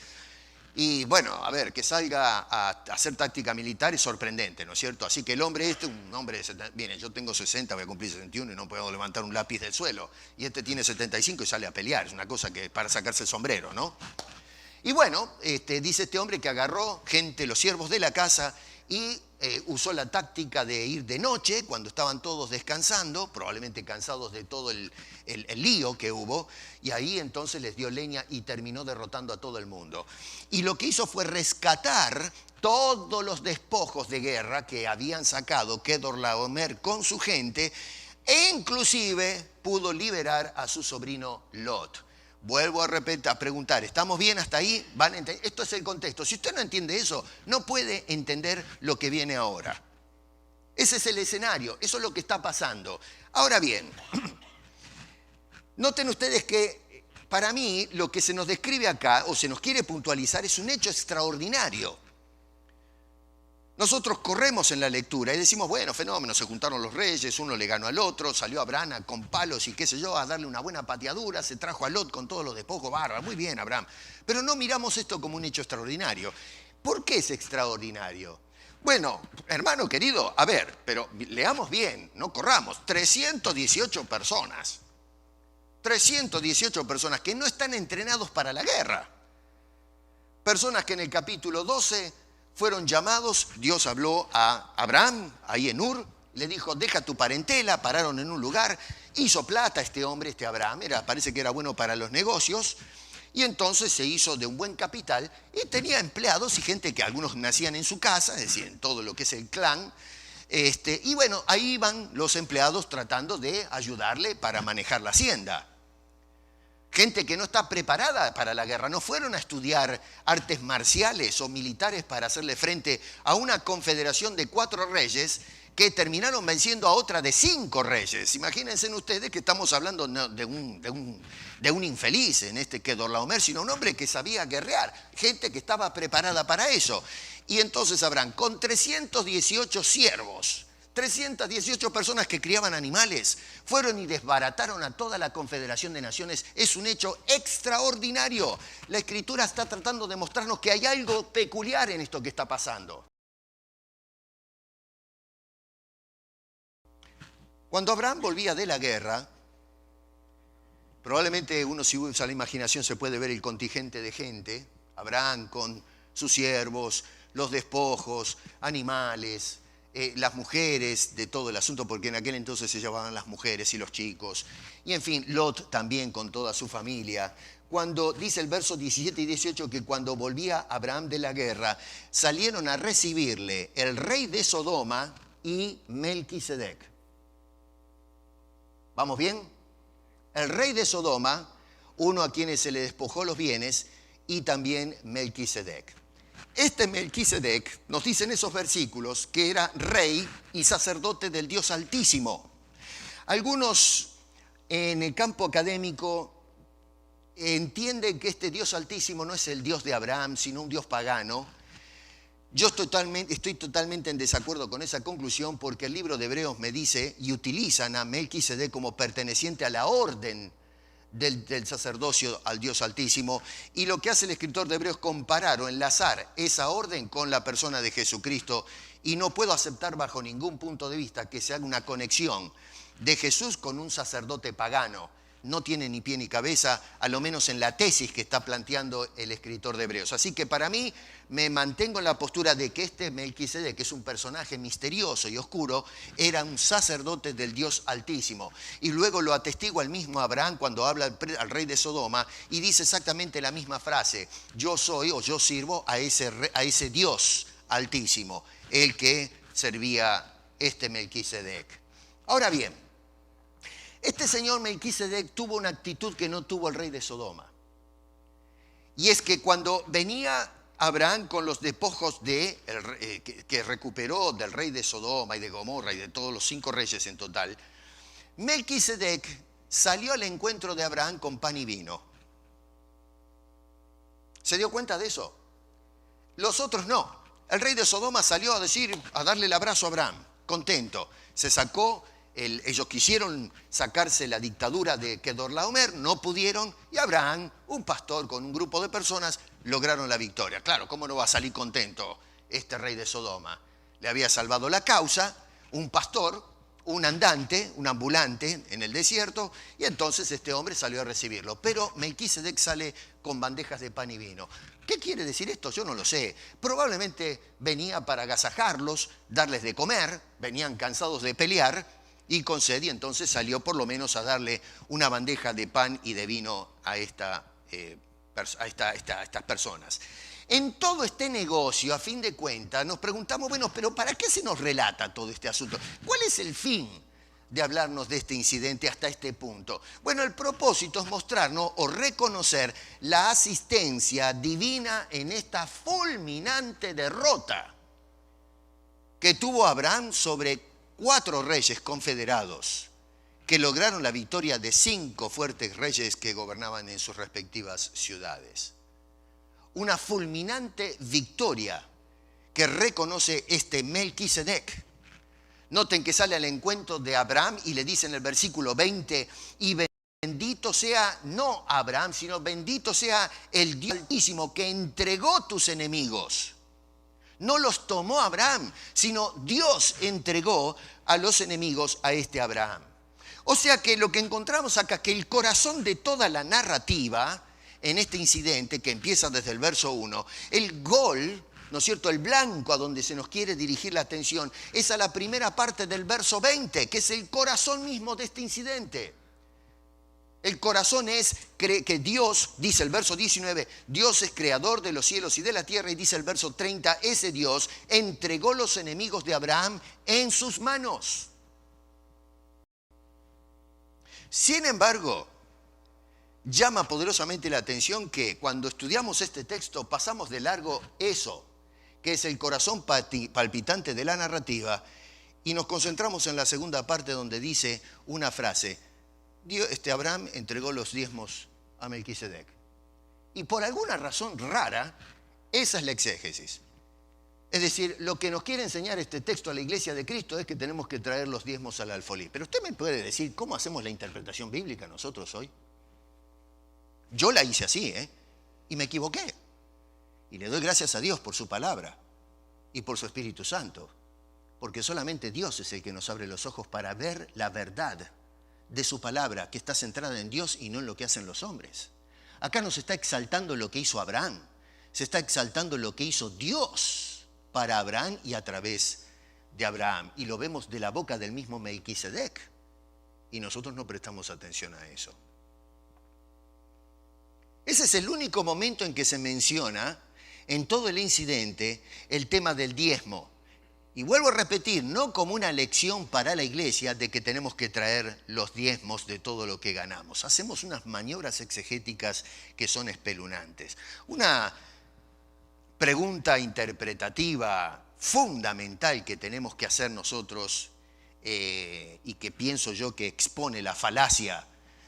Y bueno, a ver, que salga a hacer táctica militar es sorprendente, ¿no es cierto? Así que el hombre un hombre de 70, miren, yo tengo 60, voy a cumplir 61 y no puedo levantar un lápiz del suelo. Y este tiene 75 y sale a pelear, es una cosa que para sacarse el sombrero, ¿no? Y bueno, dice este hombre que agarró gente, los siervos de la casa, y usó la táctica de ir de noche, cuando estaban todos descansando, probablemente cansados de todo el lío que hubo, y ahí entonces les dio leña y terminó derrotando a todo el mundo. Y lo que hizo fue rescatar todos los despojos de guerra que habían sacado Kedorlaomer con su gente, e inclusive pudo liberar a su sobrino Lot. Vuelvo a preguntar, ¿estamos bien hasta ahí? Esto es el contexto. Si usted no entiende eso, no puede entender lo que viene ahora. Ese es el escenario, eso es lo que está pasando. Ahora bien, noten ustedes que para mí lo que se nos describe acá, o se nos quiere puntualizar, es un hecho extraordinario. Nosotros corremos en la lectura y decimos, bueno, fenómeno, se juntaron los reyes, uno le ganó al otro, salió Abraham con palos y qué sé yo, a darle una buena pateadura, se trajo a Lot con todos los despojos, bárbaro, muy bien Abraham. Pero no miramos esto como un hecho extraordinario. ¿Por qué es extraordinario? Bueno, hermano querido, a ver, pero leamos bien, no corramos. 318 personas. 318 personas que no están entrenados para la guerra. Personas que en el capítulo 12 fueron llamados, Dios habló a Abraham, ahí en Ur, le dijo, deja tu parentela, pararon en un lugar, hizo plata este hombre, este Abraham, parece que era bueno para los negocios, y entonces se hizo de un buen capital y tenía empleados y gente que algunos nacían en su casa, es decir, en todo lo que es el clan, y bueno, ahí iban los empleados tratando de ayudarle para manejar la hacienda. Gente que no está preparada para la guerra, no fueron a estudiar artes marciales o militares para hacerle frente a una confederación de 4 reyes que terminaron venciendo a otra de 5 reyes. Imagínense ustedes que estamos hablando de un infeliz, en este Kedorlaomer, sino un hombre que sabía guerrear, gente que estaba preparada para eso. Y entonces Abraham, con 318 siervos, 318 personas que criaban animales, fueron y desbarataron a toda la Confederación de Naciones. Es un hecho extraordinario. La Escritura está tratando de mostrarnos que hay algo peculiar en esto que está pasando. Cuando Abraham volvía de la guerra, probablemente uno, si usa la imaginación, se puede ver el contingente de gente. Abraham con sus siervos, los despojos, animales, las mujeres de todo el asunto, porque en aquel entonces se llevaban las mujeres y los chicos. Y en fin, Lot también con toda su familia. Cuando dice el verso 17 y 18 que cuando volvía Abraham de la guerra, salieron a recibirle el rey de Sodoma y Melquisedec. ¿Vamos bien? El rey de Sodoma, uno a quienes se le despojó los bienes, y también Melquisedec. Este Melquisedec nos dice en esos versículos que era rey y sacerdote del Dios Altísimo. Algunos en el campo académico entienden que este Dios Altísimo no es el Dios de Abraham, sino un Dios pagano. Yo estoy totalmente en desacuerdo con esa conclusión porque el libro de Hebreos me dice y utilizan a Melquisedec como perteneciente a la orden del sacerdocio al Dios Altísimo, y lo que hace el escritor de Hebreos es comparar o enlazar esa orden con la persona de Jesucristo, y no puedo aceptar bajo ningún punto de vista que se haga una conexión de Jesús con un sacerdote pagano. No tiene ni pie ni cabeza, a lo menos en la tesis que está planteando el escritor de Hebreos. Así que para mí me mantengo en la postura de que este Melquisedec, que es un personaje misterioso y oscuro, era un sacerdote del Dios Altísimo. Y luego lo atestigua el mismo Abraham cuando habla al rey de Sodoma y dice exactamente la misma frase: yo soy o yo sirvo a ese Dios Altísimo, el que servía este Melquisedec. Ahora bien, este señor Melquisedec tuvo una actitud que no tuvo el rey de Sodoma. Y es que cuando venía Abraham con los despojos que recuperó del rey de Sodoma y de Gomorra y de todos los 5 reyes en total, Melquisedec salió al encuentro de Abraham con pan y vino. ¿Se dio cuenta de eso? Los otros no. El rey de Sodoma salió a darle el abrazo a Abraham, contento. Se sacó. Ellos quisieron sacarse la dictadura de Kedorlaomer, no pudieron, y Abraham, un pastor con un grupo de personas, lograron la victoria. Claro, ¿cómo no va a salir contento este rey de Sodoma? Le había salvado la causa, un pastor, un andante, un ambulante en el desierto, y entonces este hombre salió a recibirlo. Pero Melquisedec sale con bandejas de pan y vino. ¿Qué quiere decir esto? Yo no lo sé. Probablemente venía para agasajarlos, darles de comer, venían cansados de pelear, y con sed, y entonces salió por lo menos a darle una bandeja de pan y de vino a estas personas. En todo este negocio, a fin de cuentas, nos preguntamos, bueno, pero ¿para qué se nos relata todo este asunto? ¿Cuál es el fin de hablarnos de este incidente hasta este punto? Bueno, el propósito es mostrarnos o reconocer la asistencia divina en esta fulminante derrota que tuvo Abraham sobre 4 reyes confederados que lograron la victoria de 5 fuertes reyes que gobernaban en sus respectivas ciudades. Una fulminante victoria que reconoce este Melquisedec. Noten que sale al encuentro de Abraham y le dice en el versículo 20, y bendito sea no Abraham, sino bendito sea el Dios Altísimo que entregó tus enemigos. No los tomó Abraham, sino Dios entregó a los enemigos a este Abraham. O sea que lo que encontramos acá, que el corazón de toda la narrativa en este incidente, que empieza desde el verso 1, el gol, ¿no es cierto?, el blanco a donde se nos quiere dirigir la atención, es a la primera parte del verso 20, que es el corazón mismo de este incidente. El corazón es que Dios, dice el verso 19, Dios es creador de los cielos y de la tierra, y dice el verso 30, ese Dios entregó los enemigos de Abraham en sus manos. Sin embargo, llama poderosamente la atención que cuando estudiamos este texto pasamos de largo eso, que es el corazón palpitante de la narrativa, y nos concentramos en la segunda parte donde dice una frase: Abraham entregó los diezmos a Melquisedec. Y por alguna razón rara, esa es la exégesis. Es decir, lo que nos quiere enseñar este texto a la iglesia de Cristo es que tenemos que traer los diezmos al alfolí. Pero usted me puede decir, ¿cómo hacemos la interpretación bíblica nosotros hoy? Yo la hice así, y me equivoqué. Y le doy gracias a Dios por su palabra y por su Espíritu Santo, porque solamente Dios es el que nos abre los ojos para ver la verdad de su palabra, que está centrada en Dios y no en lo que hacen los hombres. Acá nos está exaltando lo que hizo Abraham, se está exaltando lo que hizo Dios para Abraham y a través de Abraham. Y lo vemos de la boca del mismo Melquisedec. Y nosotros no prestamos atención a eso. Ese es el único momento en que se menciona en todo el incidente el tema del diezmo. Y vuelvo a repetir, no como una lección para la iglesia de que tenemos que traer los diezmos de todo lo que ganamos. Hacemos unas maniobras exegéticas que son espeluznantes. Una pregunta interpretativa fundamental que tenemos que hacer nosotros y que pienso yo que expone la falacia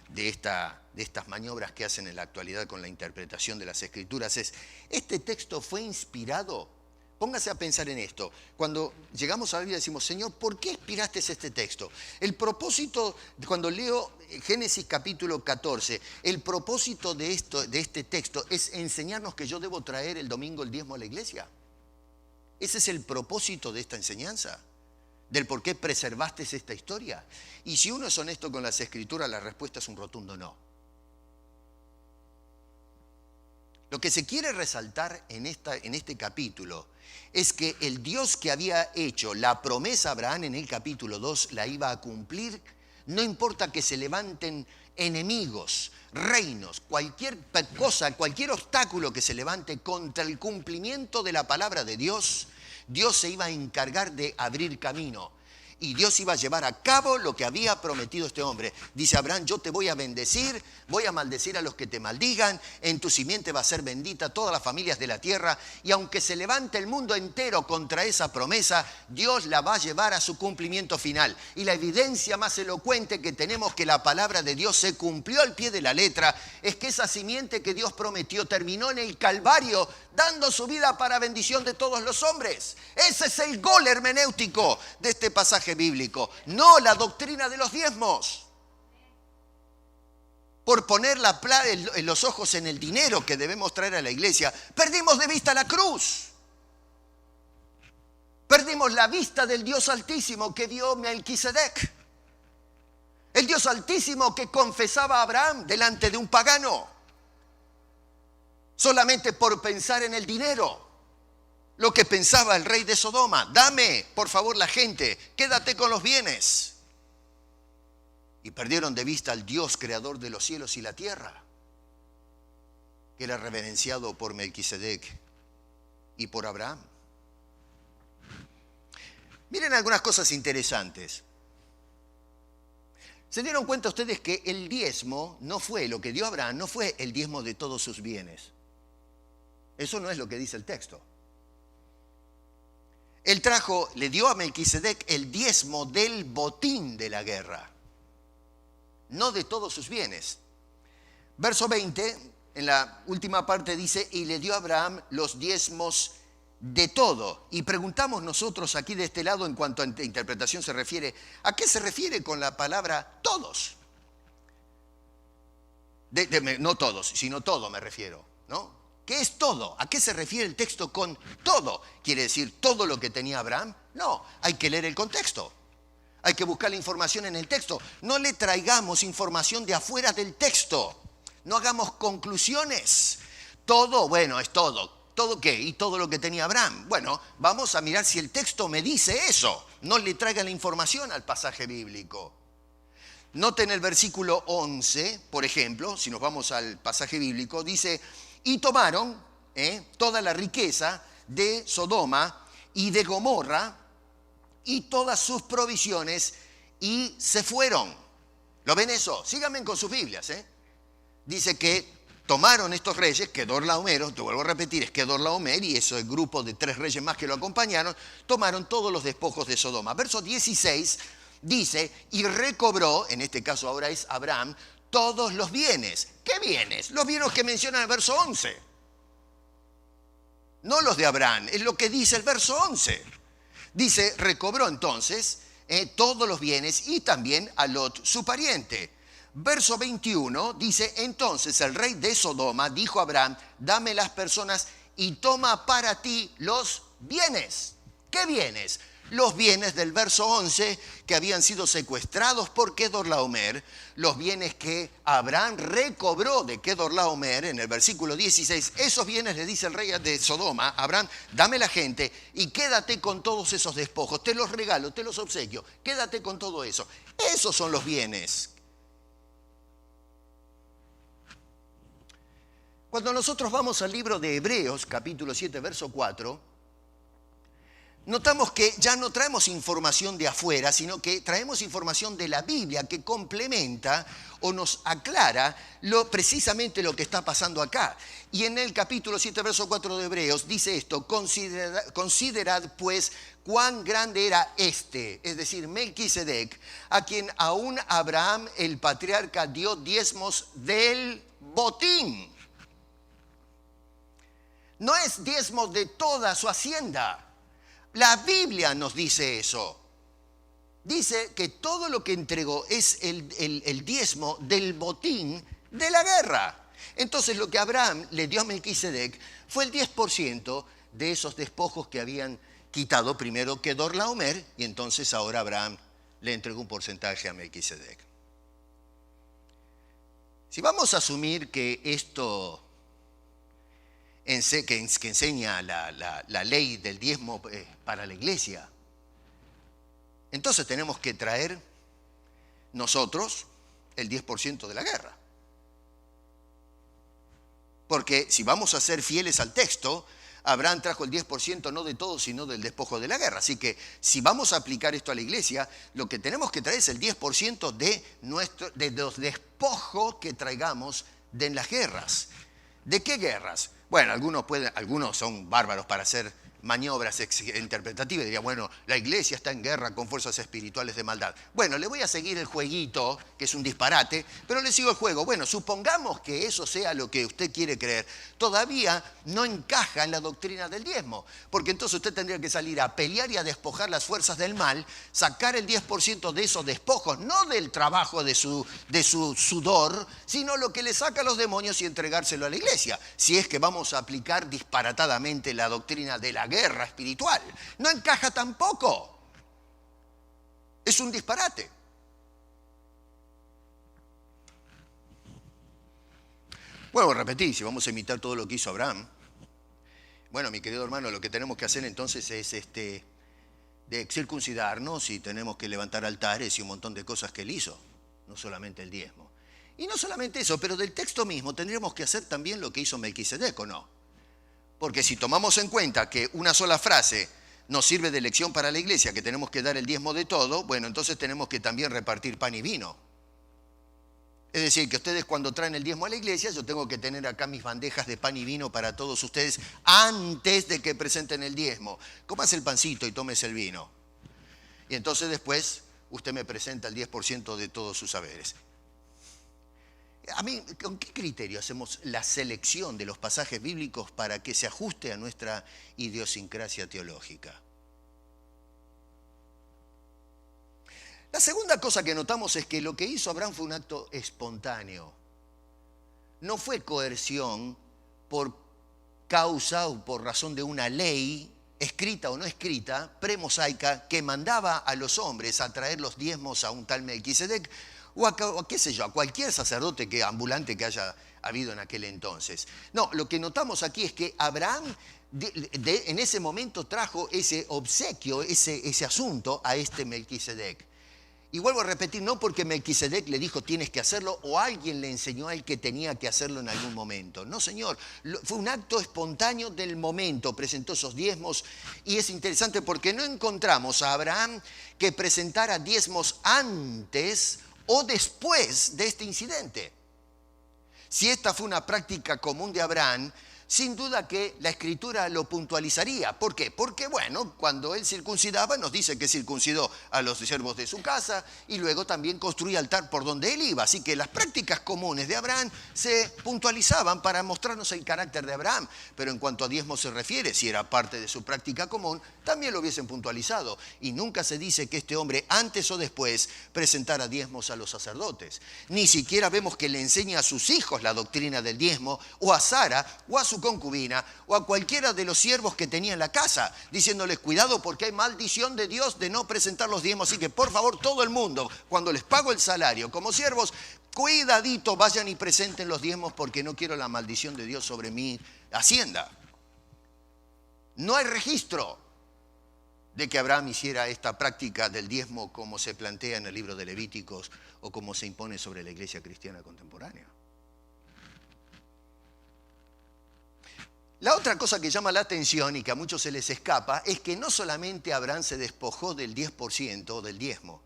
de estas maniobras que hacen en la actualidad con la interpretación de las Escrituras es: ¿este texto fue inspirado? Póngase a pensar en esto. Cuando llegamos a la Biblia decimos, Señor, ¿por qué inspiraste este texto? El propósito, cuando leo Génesis capítulo 14, el propósito de este texto es enseñarnos que yo debo traer el domingo el diezmo a la iglesia. Ese es el propósito de esta enseñanza, del por qué preservaste esta historia. Y si uno es honesto con las Escrituras, la respuesta es un rotundo no. Lo que se quiere resaltar en este capítulo es que el Dios que había hecho la promesa a Abraham en el capítulo 2 la iba a cumplir, no importa que se levanten enemigos, reinos, cualquier cosa, cualquier obstáculo que se levante contra el cumplimiento de la palabra de Dios, Dios se iba a encargar de abrir camino. Y Dios iba a llevar a cabo lo que había prometido este hombre. Dice Abraham, yo te voy a bendecir, voy a maldecir a los que te maldigan, en tu simiente va a ser bendita todas las familias de la tierra, y aunque se levante el mundo entero contra esa promesa, Dios la va a llevar a su cumplimiento final. Y la evidencia más elocuente que tenemos que la palabra de Dios se cumplió al pie de la letra es que esa simiente que Dios prometió terminó en el Calvario, dando su vida para bendición de todos los hombres. Ese es el gol hermenéutico de este pasaje bíblico, no la doctrina de los diezmos. Por poner los ojos en el dinero que debemos traer a la iglesia, perdimos de vista la cruz. Perdimos la vista del Dios Altísimo que dio Melquisedec. El Dios Altísimo que confesaba a Abraham delante de un pagano. Solamente por pensar en el dinero. Lo que pensaba el rey de Sodoma: dame, por favor, la gente, quédate con los bienes. Y perdieron de vista al Dios creador de los cielos y la tierra, que era reverenciado por Melquisedec y por Abraham. Miren algunas cosas interesantes. ¿Se dieron cuenta ustedes que el diezmo no fue lo que dio Abraham, no fue el diezmo de todos sus bienes? Eso no es lo que dice el texto. Él le dio a Melquisedec el diezmo del botín de la guerra, no de todos sus bienes. Verso 20, en la última parte dice, y le dio a Abraham los diezmos de todo. Y preguntamos nosotros aquí de este lado en cuanto a interpretación se refiere, ¿a qué se refiere con la palabra todos? No todos, sino todo me refiero, ¿no? ¿Qué es todo? ¿A qué se refiere el texto con todo? ¿Quiere decir todo lo que tenía Abraham? No, hay que leer el contexto. Hay que buscar la información en el texto. No le traigamos información de afuera del texto. No hagamos conclusiones. Todo, bueno, es todo. ¿Todo qué? ¿Y todo lo que tenía Abraham? Bueno, vamos a mirar si el texto me dice eso. No le traigan la información al pasaje bíblico. Noten el versículo 11, por ejemplo, si nos vamos al pasaje bíblico, dice, y tomaron toda la riqueza de Sodoma y de Gomorra y todas sus provisiones y se fueron. ¿Lo ven eso? Síganme con sus Biblias. Dice que tomaron estos reyes, Kedorlaomer, te vuelvo a repetir, es Kedorlaomer y eso, el grupo de 3 reyes más que lo acompañaron, tomaron todos los despojos de Sodoma. Verso 16 dice, y recobró, en este caso ahora es Abraham, todos los bienes. ¿Qué bienes? Los bienes que menciona el verso 11. No los de Abraham, es lo que dice el verso 11. Dice, recobró entonces todos los bienes y también a Lot, su pariente. Verso 21 dice, entonces el rey de Sodoma dijo a Abraham, dame las personas y toma para ti los bienes. ¿Qué bienes? Los bienes del verso 11 que habían sido secuestrados por Kedorlaomer, los bienes que Abraham recobró de Kedorlaomer en el versículo 16, esos bienes le dice el rey de Sodoma, Abraham, dame la gente y quédate con todos esos despojos, te los regalo, te los obsequio, quédate con todo eso. Esos son los bienes. Cuando nosotros vamos al libro de Hebreos, capítulo 7, verso 4, notamos que ya no traemos información de afuera, sino que traemos información de la Biblia que complementa o nos aclara precisamente lo que está pasando acá. Y en el capítulo 7, verso 4 de Hebreos dice esto, considerad pues cuán grande era este, es decir, Melquisedec, a quien aún Abraham el patriarca dio diezmos del botín. No es diezmo de toda su hacienda. La Biblia nos dice eso. Dice que todo lo que entregó es el diezmo del botín de la guerra. Entonces lo que Abraham le dio a Melquisedec fue el 10% de esos despojos que habían quitado primero Kedorlaomer y entonces ahora Abraham le entregó un porcentaje a Melquisedec. Si vamos a asumir que esto que enseña la ley del diezmo para la iglesia, entonces tenemos que traer nosotros el 10% de la guerra. Porque si vamos a ser fieles al texto, Abraham trajo el 10% no de todo, sino del despojo de la guerra. Así que si vamos a aplicar esto a la iglesia, lo que tenemos que traer es el 10% de los despojos que traigamos de las guerras. ¿De qué guerras? Bueno, algunos son bárbaros para hacer maniobras interpretativas. Diría, bueno, la iglesia está en guerra con fuerzas espirituales de maldad. Bueno, le voy a seguir el jueguito, que es un disparate, pero le sigo el juego. Bueno, supongamos que eso sea lo que usted quiere creer. Todavía no encaja en la doctrina del diezmo, porque entonces usted tendría que salir a pelear y a despojar las fuerzas del mal, sacar el 10% de esos despojos, no del trabajo de su sudor, sino lo que le saca a los demonios y entregárselo a la iglesia. Si es que vamos a aplicar disparatadamente la doctrina de la guerra espiritual. No encaja tampoco. Es un disparate. Vuelvo a repetir, si vamos a imitar todo lo que hizo Abraham, bueno, mi querido hermano, lo que tenemos que hacer entonces es de circuncidarnos y tenemos que levantar altares y un montón de cosas que él hizo, no solamente el diezmo. Y no solamente eso, pero del texto mismo tendríamos que hacer también lo que hizo Melquisedec, ¿o no? Porque si tomamos en cuenta que una sola frase nos sirve de lección para la iglesia, que tenemos que dar el diezmo de todo, bueno, entonces tenemos que también repartir pan y vino. Es decir, que ustedes cuando traen el diezmo a la iglesia, yo tengo que tener acá mis bandejas de pan y vino para todos ustedes antes de que presenten el diezmo. Comas el pancito y tomes el vino. Y entonces después usted me presenta el 10% de todos sus saberes. A mí, ¿con qué criterio hacemos la selección de los pasajes bíblicos para que se ajuste a nuestra idiosincrasia teológica? La segunda cosa que notamos es que lo que hizo Abraham fue un acto espontáneo. No fue coerción por causa o por razón de una ley, escrita o no escrita, premosaica, que mandaba a los hombres a traer los diezmos a un tal Melquisedec o a qué sé yo, a cualquier sacerdote ambulante que haya habido en aquel entonces. No, lo que notamos aquí es que Abraham en ese momento trajo ese obsequio, ese asunto a este Melquisedec. Y vuelvo a repetir, no porque Melquisedec le dijo tienes que hacerlo o alguien le enseñó a él que tenía que hacerlo en algún momento. No, señor, fue un acto espontáneo del momento, presentó esos diezmos y es interesante porque no encontramos a Abraham que presentara diezmos antes o después de este incidente. Si esta fue una práctica común de Abraham, sin duda que la Escritura lo puntualizaría. ¿Por qué? Porque, bueno, cuando él circuncidaba, nos dice que circuncidó a los siervos de su casa y luego también construía altar por donde él iba. Así que las prácticas comunes de Abraham se puntualizaban para mostrarnos el carácter de Abraham. Pero en cuanto a diezmos se refiere, si era parte de su práctica común, también lo hubiesen puntualizado. Y nunca se dice que este hombre, antes o después, presentara diezmos a los sacerdotes. Ni siquiera vemos que le enseña a sus hijos la doctrina del diezmo, o a Sara, o a su concubina o a cualquiera de los siervos que tenía en la casa, diciéndoles cuidado porque hay maldición de Dios de no presentar los diezmos, así que por favor todo el mundo, cuando les pago el salario como siervos, cuidadito, vayan y presenten los diezmos porque no quiero la maldición de Dios sobre mi hacienda. No hay registro de que Abraham hiciera esta práctica del diezmo como se plantea en el libro de Levíticos o como se impone sobre la iglesia cristiana contemporánea. La otra cosa que llama la atención y que a muchos se les escapa es que no solamente Abraham se despojó del 10% del diezmo,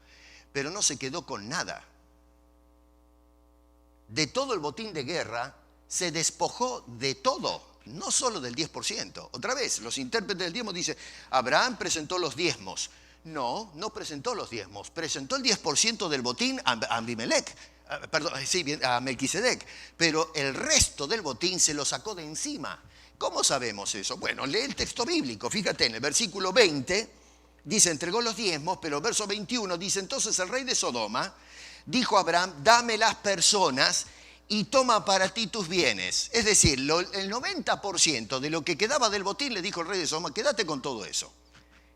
pero no se quedó con nada. De todo el botín de guerra se despojó de todo, no solo del 10%. Otra vez, los intérpretes del diezmo dicen, Abraham presentó los diezmos. No, no presentó los diezmos, presentó el 10% del botín a Abimelech. A Melquisedec, pero el resto del botín se lo sacó de encima. ¿Cómo sabemos eso? Bueno, lee el texto bíblico. Fíjate, en el versículo 20 dice, entregó los diezmos, pero el verso 21 dice, entonces el rey de Sodoma dijo a Abraham, dame las personas y toma para ti tus bienes. Es decir, el 90% de lo que quedaba del botín le dijo el rey de Sodoma, quédate con todo eso.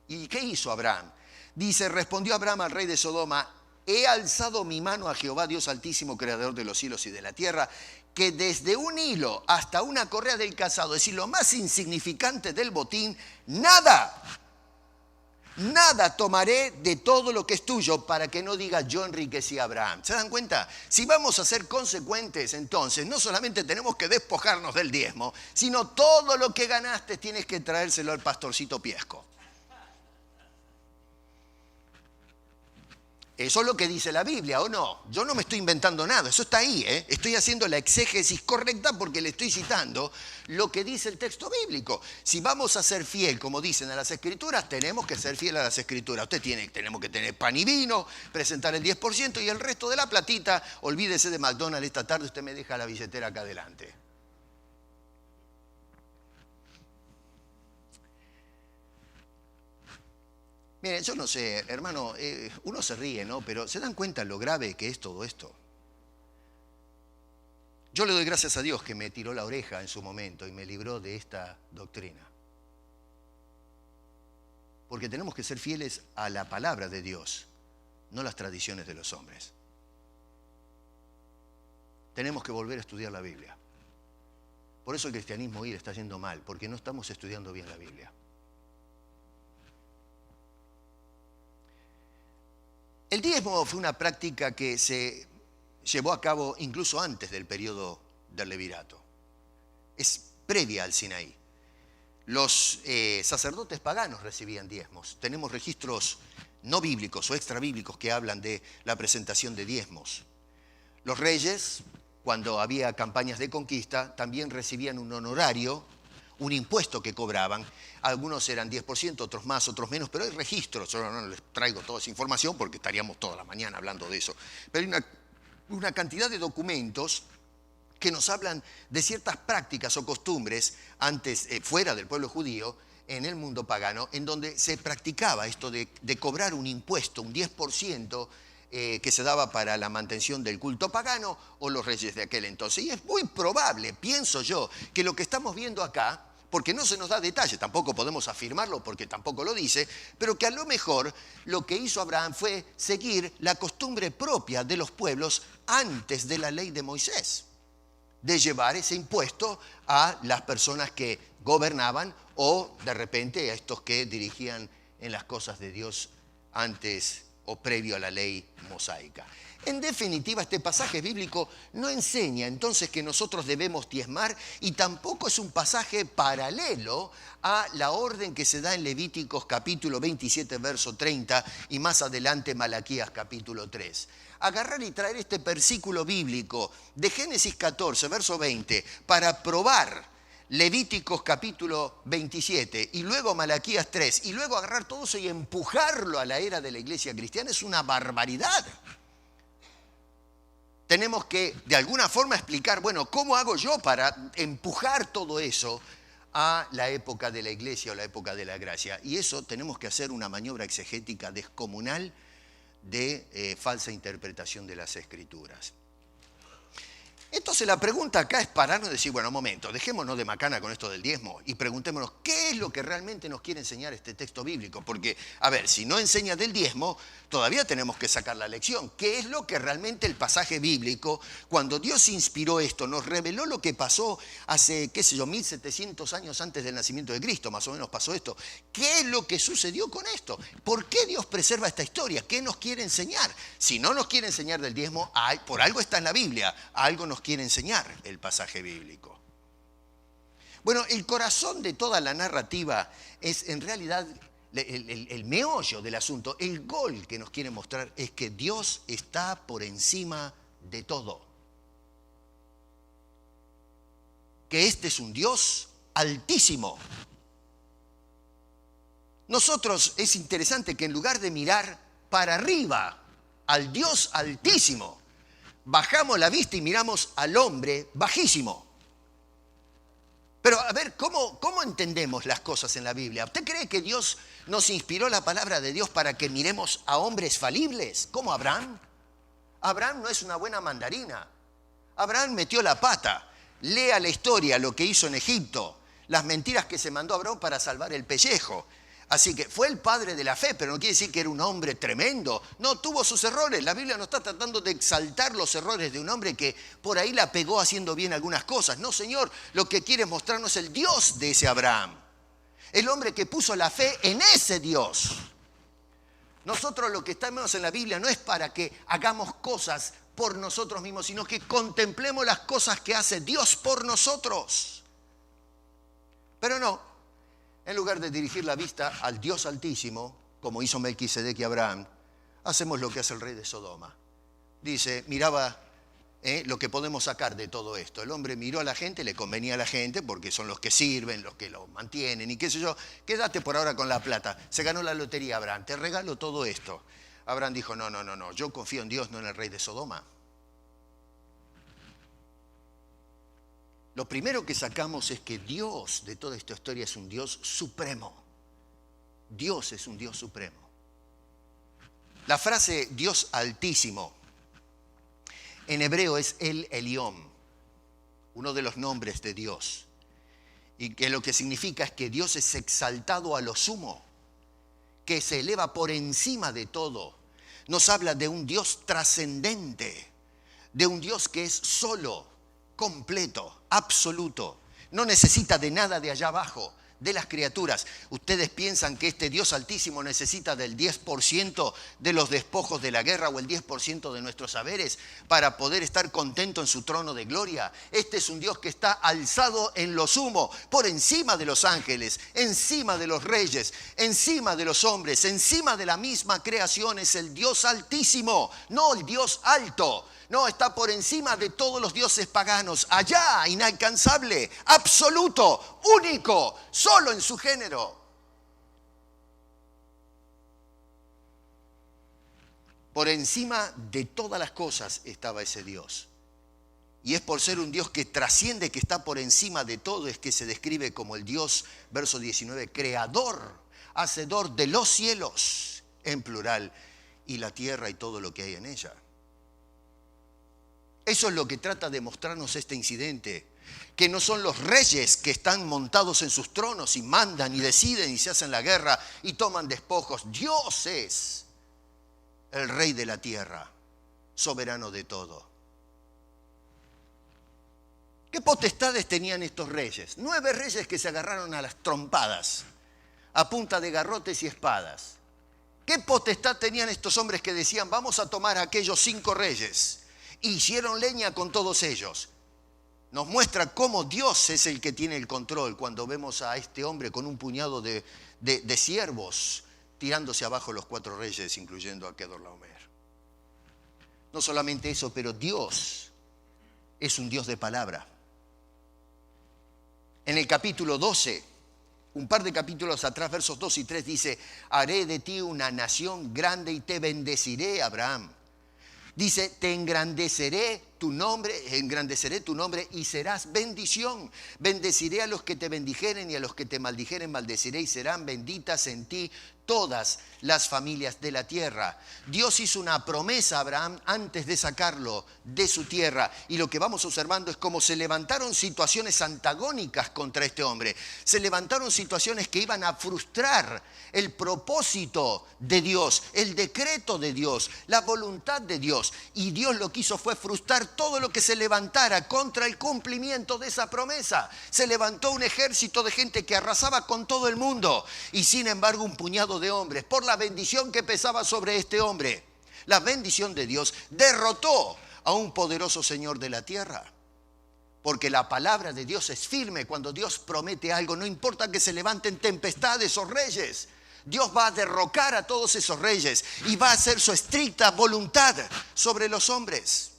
¿Y qué hizo Abraham? Dice, respondió Abraham al rey de Sodoma, he alzado mi mano a Jehová, Dios altísimo, creador de los cielos y de la tierra, que desde un hilo hasta una correa del calzado, es decir, lo más insignificante del botín, nada tomaré de todo lo que es tuyo para que no diga yo enriquecí a Abraham. ¿Se dan cuenta? Si vamos a ser consecuentes, entonces, no solamente tenemos que despojarnos del diezmo, sino todo lo que ganaste tienes que traérselo al pastorcito Piesco. Eso es lo que dice la Biblia, ¿o no? Yo no me estoy inventando nada, eso está ahí, ¿eh? Estoy haciendo la exégesis correcta porque le estoy citando lo que dice el texto bíblico. Si vamos a ser fiel, como dicen a las Escrituras, tenemos que ser fiel a las Escrituras. Tenemos que tener pan y vino, presentar el 10% y el resto de la platita, olvídese de McDonald's esta tarde, usted me deja la billetera acá adelante. Miren, yo no sé, hermano, uno se ríe, ¿no? Pero ¿se dan cuenta lo grave que es todo esto? Yo le doy gracias a Dios que me tiró la oreja en su momento y me libró de esta doctrina. Porque tenemos que ser fieles a la palabra de Dios, no las tradiciones de los hombres. Tenemos que volver a estudiar la Biblia. Por eso el cristianismo hoy le está yendo mal, porque no estamos estudiando bien la Biblia. El diezmo fue una práctica que se llevó a cabo incluso antes del periodo del levirato. Es previa al Sinaí. Los sacerdotes paganos recibían diezmos. Tenemos registros no bíblicos o extra bíblicos que hablan de la presentación de diezmos. Los reyes, cuando había campañas de conquista, también recibían un honorario, un impuesto que cobraban. Algunos eran 10%, otros más, otros menos, pero hay registros. Yo no les traigo toda esa información porque estaríamos toda la mañana hablando de eso. Pero hay una cantidad de documentos que nos hablan de ciertas prácticas o costumbres antes, fuera del pueblo judío, en el mundo pagano, en donde se practicaba esto de cobrar un impuesto, un 10%, que se daba para la mantención del culto pagano o los reyes de aquel entonces. Y es muy probable, pienso yo, que lo que estamos viendo acá, porque no se nos da detalle, tampoco podemos afirmarlo porque tampoco lo dice, pero que a lo mejor lo que hizo Abraham fue seguir la costumbre propia de los pueblos antes de la ley de Moisés, de llevar ese impuesto a las personas que gobernaban o de repente a estos que dirigían en las cosas de Dios antes o previo a la ley mosaica. En definitiva, este pasaje bíblico no enseña entonces que nosotros debemos diezmar y tampoco es un pasaje paralelo a la orden que se da en Levíticos capítulo 27, verso 30 y más adelante Malaquías capítulo 3. Agarrar y traer este versículo bíblico de Génesis 14, verso 20, para probar Levíticos capítulo 27 y luego Malaquías 3 y luego agarrar todo eso y empujarlo a la era de la iglesia cristiana es una barbaridad. Tenemos que de alguna forma explicar, bueno, ¿cómo hago yo para empujar todo eso a la época de la iglesia o la época de la gracia? Y eso tenemos que hacer una maniobra exegética descomunal de falsa interpretación de las Escrituras. Entonces la pregunta acá es pararnos y decir, bueno, un momento, dejémonos de macana con esto del diezmo y preguntémonos qué es lo que realmente nos quiere enseñar este texto bíblico. Porque, a ver, si no enseña del diezmo, todavía tenemos que sacar la lección. ¿Qué es lo que realmente el pasaje bíblico, cuando Dios inspiró esto, nos reveló lo que pasó hace, 1700 años antes del nacimiento de Cristo, más o menos pasó esto? ¿Qué es lo que sucedió con esto? ¿Por qué Dios preserva esta historia? ¿Qué nos quiere enseñar? Si no nos quiere enseñar del diezmo, por algo está en la Biblia, algo nos quiere enseñar el pasaje bíblico. Bueno, el corazón de toda la narrativa es en realidad el meollo del asunto. El gol que nos quiere mostrar es que Dios está por encima de todo. Que este es un Dios altísimo. Nosotros es interesante que en lugar de mirar para arriba al Dios altísimo, bajamos la vista y miramos al hombre bajísimo. Pero a ver, ¿cómo entendemos las cosas en la Biblia? ¿Usted cree que Dios nos inspiró la palabra de Dios para que miremos a hombres falibles? ¿Como Abraham? Abraham no es una buena mandarina. Abraham metió la pata. Lea la historia, lo que hizo en Egipto, las mentiras que se mandó a Abraham para salvar el pellejo. Así que fue el padre de la fe, pero no quiere decir que era un hombre tremendo. No, tuvo sus errores. La Biblia no está tratando de exaltar los errores de un hombre que por ahí la pegó haciendo bien algunas cosas. No, Señor, lo que quiere mostrarnos es el Dios de ese Abraham. El hombre que puso la fe en ese Dios. Nosotros lo que estamos en la Biblia no es para que hagamos cosas por nosotros mismos, sino que contemplemos las cosas que hace Dios por nosotros. Pero no. En lugar de dirigir la vista al Dios Altísimo, como hizo Melquisedec y Abraham, hacemos lo que hace el rey de Sodoma. Dice, miraba lo que podemos sacar de todo esto. El hombre miró a la gente, le convenía a la gente, porque son los que sirven, los que lo mantienen y qué sé yo. Quédate por ahora con la plata. Se ganó la lotería Abraham, te regalo todo esto. Abraham dijo, no, yo confío en Dios, no en el rey de Sodoma. Lo primero que sacamos es que Dios de toda esta historia es un Dios supremo. Dios es un Dios supremo. La frase Dios altísimo en hebreo es El Elión, uno de los nombres de Dios. Y que lo que significa es que Dios es exaltado a lo sumo, que se eleva por encima de todo. Nos habla de un Dios trascendente, de un Dios que es solo, completo, absoluto. No necesita de nada de allá abajo, de las criaturas. ¿Ustedes piensan que este Dios altísimo necesita del 10% de los despojos de la guerra o el 10% de nuestros saberes para poder estar contento en su trono de gloria? Este es un Dios que está alzado en lo sumo, por encima de los ángeles, encima de los reyes, encima de los hombres, encima de la misma creación. Es el Dios altísimo, no el Dios alto. No, está por encima de todos los dioses paganos, allá, inalcanzable, absoluto, único, solo en su género. Por encima de todas las cosas estaba ese Dios. Y es por ser un Dios que trasciende, que está por encima de todo, es que se describe como el Dios, verso 19, creador, hacedor de los cielos, en plural, y la tierra y todo lo que hay en ella. Eso es lo que trata de mostrarnos este incidente, que no son los reyes que están montados en sus tronos y mandan y deciden y se hacen la guerra y toman despojos. Dios es el rey de la tierra, soberano de todo. ¿Qué potestades tenían estos reyes? 9 reyes que se agarraron a las trompadas, a punta de garrotes y espadas. ¿Qué potestad tenían estos hombres que decían, vamos a tomar a aquellos 5 reyes? Hicieron leña con todos ellos. Nos muestra cómo Dios es el que tiene el control cuando vemos a este hombre con un puñado de siervos tirándose abajo los 4 reyes, incluyendo a Kedorlaomer. No solamente eso, pero Dios es un Dios de palabra. En el capítulo 12, un par de capítulos atrás, versos 2 y 3, dice, haré de ti una nación grande y te bendeciré, Abraham. Dice, te engrandeceré tu nombre y serás bendición. Bendeciré a los que te bendijeren y a los que te maldijeren maldeciré y serán benditas en ti todas las familias de la tierra. Dios hizo una promesa a Abraham antes de sacarlo de su tierra. Y lo que vamos observando es cómo se levantaron situaciones antagónicas contra este hombre. Se levantaron situaciones que iban a frustrar el propósito de Dios, el decreto de Dios, la voluntad de Dios. Y Dios lo que hizo fue frustrar todo lo que se levantara contra el cumplimiento de esa promesa. Se levantó un ejército de gente que arrasaba con todo el mundo. Y sin embargo un puñado de hombres, por la bendición que pesaba sobre este hombre, la bendición de Dios derrotó a un poderoso señor de la tierra. Porque la palabra de Dios es firme. Cuando Dios promete algo, no importa que se levanten tempestades o reyes, Dios va a derrocar a todos esos reyes y va a hacer su estricta voluntad sobre los hombres.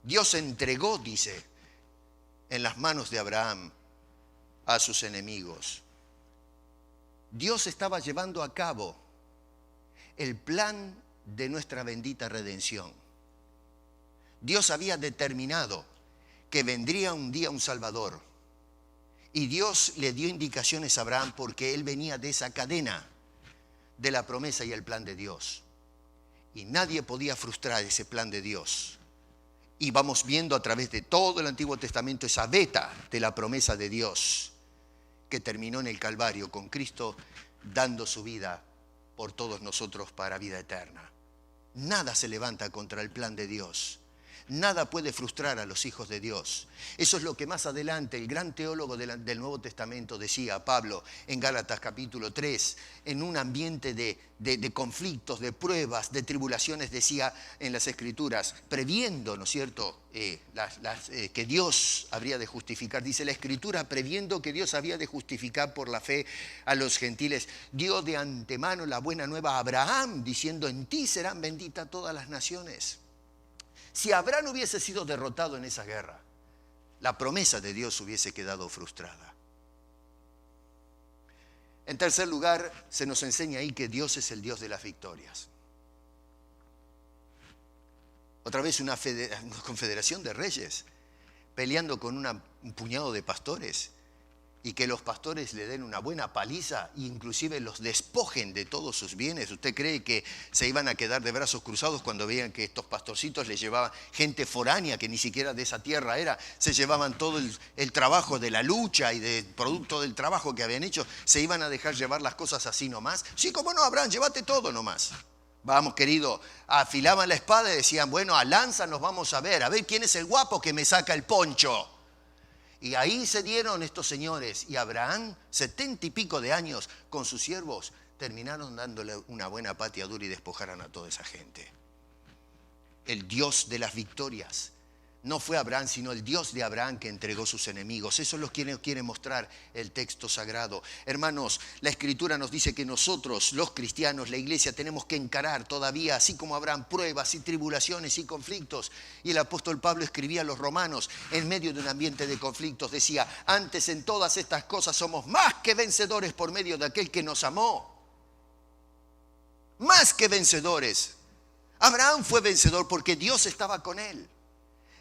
Dios entregó, dice, en las manos de Abraham a sus enemigos. Dios estaba llevando a cabo el plan de nuestra bendita redención. Dios había determinado que vendría un día un Salvador. Y Dios le dio indicaciones a Abraham porque él venía de esa cadena de la promesa y el plan de Dios. Y nadie podía frustrar ese plan de Dios. Y vamos viendo a través de todo el Antiguo Testamento esa veta de la promesa de Dios que terminó en el Calvario con Cristo dando su vida por todos nosotros para vida eterna. Nada se levanta contra el plan de Dios. Nada puede frustrar a los hijos de Dios. Eso es lo que más adelante el gran teólogo del Nuevo Testamento decía, Pablo, en Gálatas capítulo 3, en un ambiente de conflictos, de pruebas, de tribulaciones, decía en las Escrituras, previendo, ¿no es cierto?, que Dios habría de justificar. Dice la Escritura, previendo que Dios había de justificar por la fe a los gentiles, dio de antemano la buena nueva a Abraham, diciendo, en ti serán benditas todas las naciones. Si Abraham hubiese sido derrotado en esa guerra, la promesa de Dios hubiese quedado frustrada. En tercer lugar, se nos enseña ahí que Dios es el Dios de las victorias. Otra vez una confederación de reyes peleando con un puñado de pastores y que los pastores le den una buena paliza e inclusive los despojen de todos sus bienes. ¿Usted cree que se iban a quedar de brazos cruzados cuando veían que estos pastorcitos les llevaban gente foránea que ni siquiera de esa tierra era? Se llevaban todo el trabajo de la lucha y del producto del trabajo que habían hecho. ¿Se iban a dejar llevar las cosas así nomás? Sí, cómo no, Abraham, llévate todo nomás. Vamos, querido, afilaban la espada y decían, bueno, a lanza nos vamos a ver quién es el guapo que me saca el poncho. Y ahí se dieron estos señores y Abraham, 70 y pico de años, con sus siervos, terminaron dándole una buena pateadura y despojaron a toda esa gente. El Dios de las victorias. No fue Abraham, sino el Dios de Abraham que entregó sus enemigos. Eso es lo que nos quiere mostrar el texto sagrado. Hermanos, la Escritura nos dice que nosotros, los cristianos, la iglesia, tenemos que encarar todavía, así como Abraham, pruebas y tribulaciones y conflictos. Y el apóstol Pablo escribía a los romanos en medio de un ambiente de conflictos. Decía, antes en todas estas cosas somos más que vencedores por medio de aquel que nos amó. Más que vencedores. Abraham fue vencedor porque Dios estaba con él.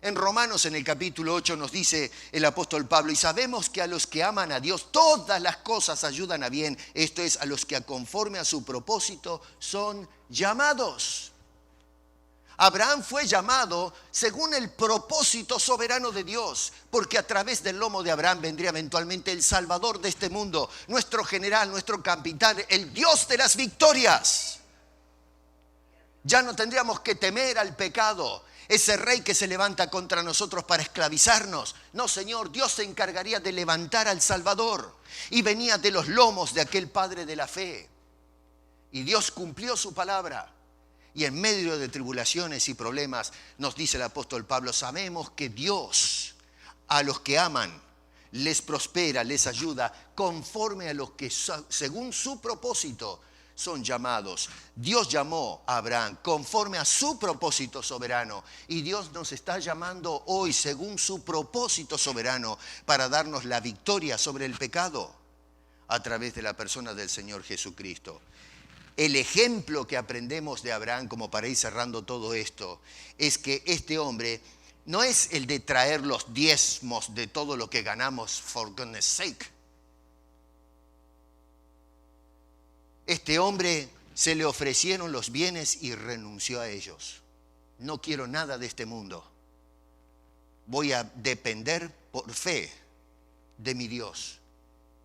En Romanos, en el capítulo 8, nos dice el apóstol Pablo: y sabemos que a los que aman a Dios, todas las cosas ayudan a bien. Esto es, a los que conforme a su propósito son llamados. Abraham fue llamado según el propósito soberano de Dios, porque a través del lomo de Abraham vendría eventualmente el Salvador de este mundo, nuestro general, nuestro capitán, el Dios de las victorias. Ya no tendríamos que temer al pecado, ese rey que se levanta contra nosotros para esclavizarnos. No, Señor, Dios se encargaría de levantar al Salvador, y venía de los lomos de aquel padre de la fe. Y Dios cumplió su palabra. Y en medio de tribulaciones y problemas, nos dice el apóstol Pablo, sabemos que Dios a los que aman les prospera, les ayuda, conforme a los que según su propósito son llamados. Dios llamó a Abraham conforme a su propósito soberano, y Dios nos está llamando hoy según su propósito soberano para darnos la victoria sobre el pecado a través de la persona del Señor Jesucristo. El ejemplo que aprendemos de Abraham, como para ir cerrando todo esto, es que este hombre no es el de traer los diezmos de todo lo que ganamos for goodness sake. Este hombre se le ofrecieron los bienes y renunció a ellos. No quiero nada de este mundo. Voy a depender por fe de mi Dios.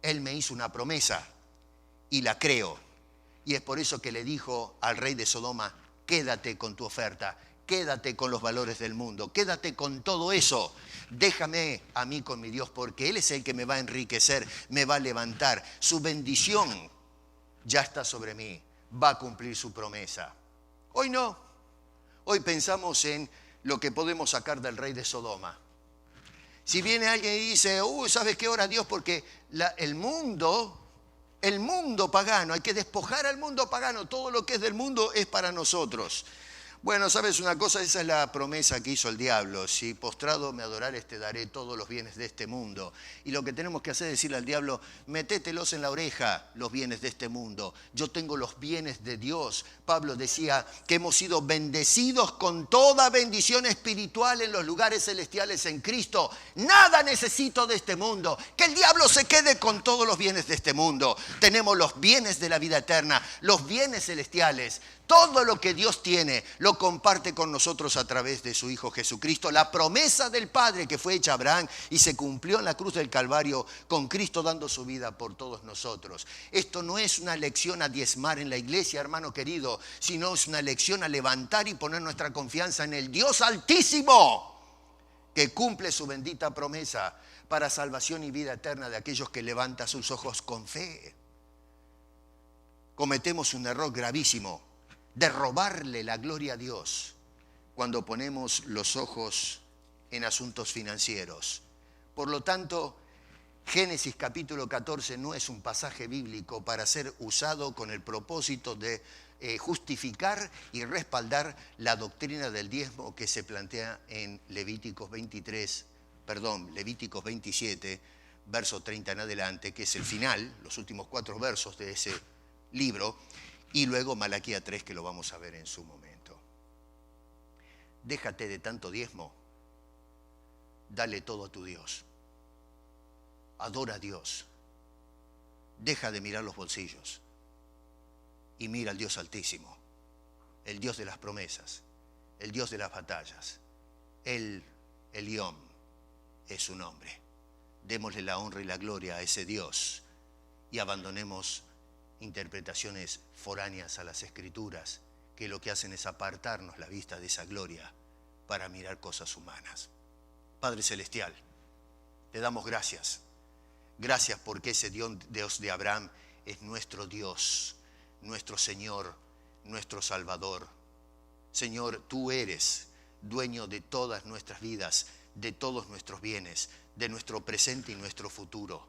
Él me hizo una promesa y la creo. Y es por eso que le dijo al rey de Sodoma: quédate con tu oferta, quédate con los valores del mundo, quédate con todo eso. Déjame a mí con mi Dios, porque Él es el que me va a enriquecer, me va a levantar. Su bendición ya está sobre mí, va a cumplir su promesa. Hoy no. Hoy pensamos en lo que podemos sacar del rey de Sodoma. Si viene alguien y dice: ¿sabes qué? Ora a Dios porque el mundo pagano, hay que despojar al mundo pagano, todo lo que es del mundo es para nosotros. Bueno, ¿sabes una cosa? Esa es la promesa que hizo el diablo: si postrado me adorares, te daré todos los bienes de este mundo. Y lo que tenemos que hacer es decirle al diablo: metételos en la oreja los bienes de este mundo. Yo tengo los bienes de Dios. Pablo decía que hemos sido bendecidos con toda bendición espiritual en los lugares celestiales en Cristo. Nada necesito de este mundo. Que el diablo se quede con todos los bienes de este mundo. Tenemos los bienes de la vida eterna, los bienes celestiales. Todo lo que Dios tiene lo comparte con nosotros a través de su Hijo Jesucristo. La promesa del Padre que fue hecha a Abraham y se cumplió en la cruz del Calvario con Cristo dando su vida por todos nosotros. Esto no es una lección a diezmar en la iglesia, hermano querido, sino es una lección a levantar y poner nuestra confianza en el Dios Altísimo, que cumple su bendita promesa para salvación y vida eterna de aquellos que levantan sus ojos con fe. Cometemos un error gravísimo de robarle la gloria a Dios cuando ponemos los ojos en asuntos financieros. Por lo tanto, Génesis capítulo 14 no es un pasaje bíblico para ser usado con el propósito de justificar y respaldar la doctrina del diezmo que se plantea en Levíticos 27, verso 30 en adelante, que es el final, los últimos 4 versos de ese libro. Y luego Malaquías 3, que lo vamos a ver en su momento. Déjate de tanto diezmo. Dale todo a tu Dios. Adora a Dios. Deja de mirar los bolsillos. Y mira al Dios Altísimo. El Dios de las promesas. El Dios de las batallas. El Elión es su nombre. Démosle la honra y la gloria a ese Dios. Y abandonemos interpretaciones foráneas a las Escrituras, que lo que hacen es apartarnos la vista de esa gloria para mirar cosas humanas. Padre Celestial, te damos gracias. Gracias porque ese Dios de Abraham es nuestro Dios, nuestro Señor, nuestro Salvador. Señor, tú eres dueño de todas nuestras vidas, de todos nuestros bienes, de nuestro presente y nuestro futuro.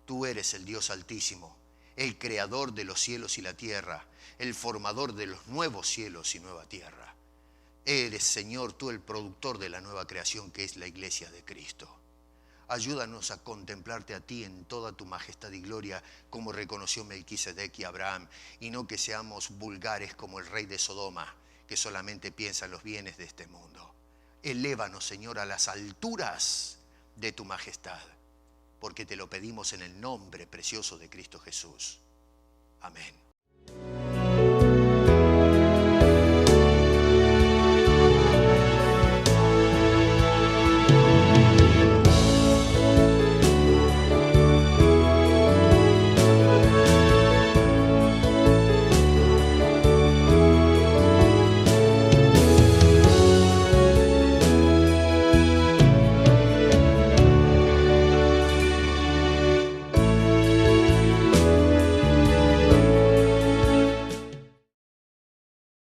Tú eres el Dios Altísimo, el creador de los cielos y la tierra, el formador de los nuevos cielos y nueva tierra. Eres, Señor, tú el productor de la nueva creación que es la iglesia de Cristo. Ayúdanos a contemplarte a ti en toda tu majestad y gloria, como reconoció Melquisedec y Abraham, y no que seamos vulgares como el rey de Sodoma, que solamente piensa en los bienes de este mundo. Elévanos, Señor, a las alturas de tu majestad, porque te lo pedimos en el nombre precioso de Cristo Jesús. Amén.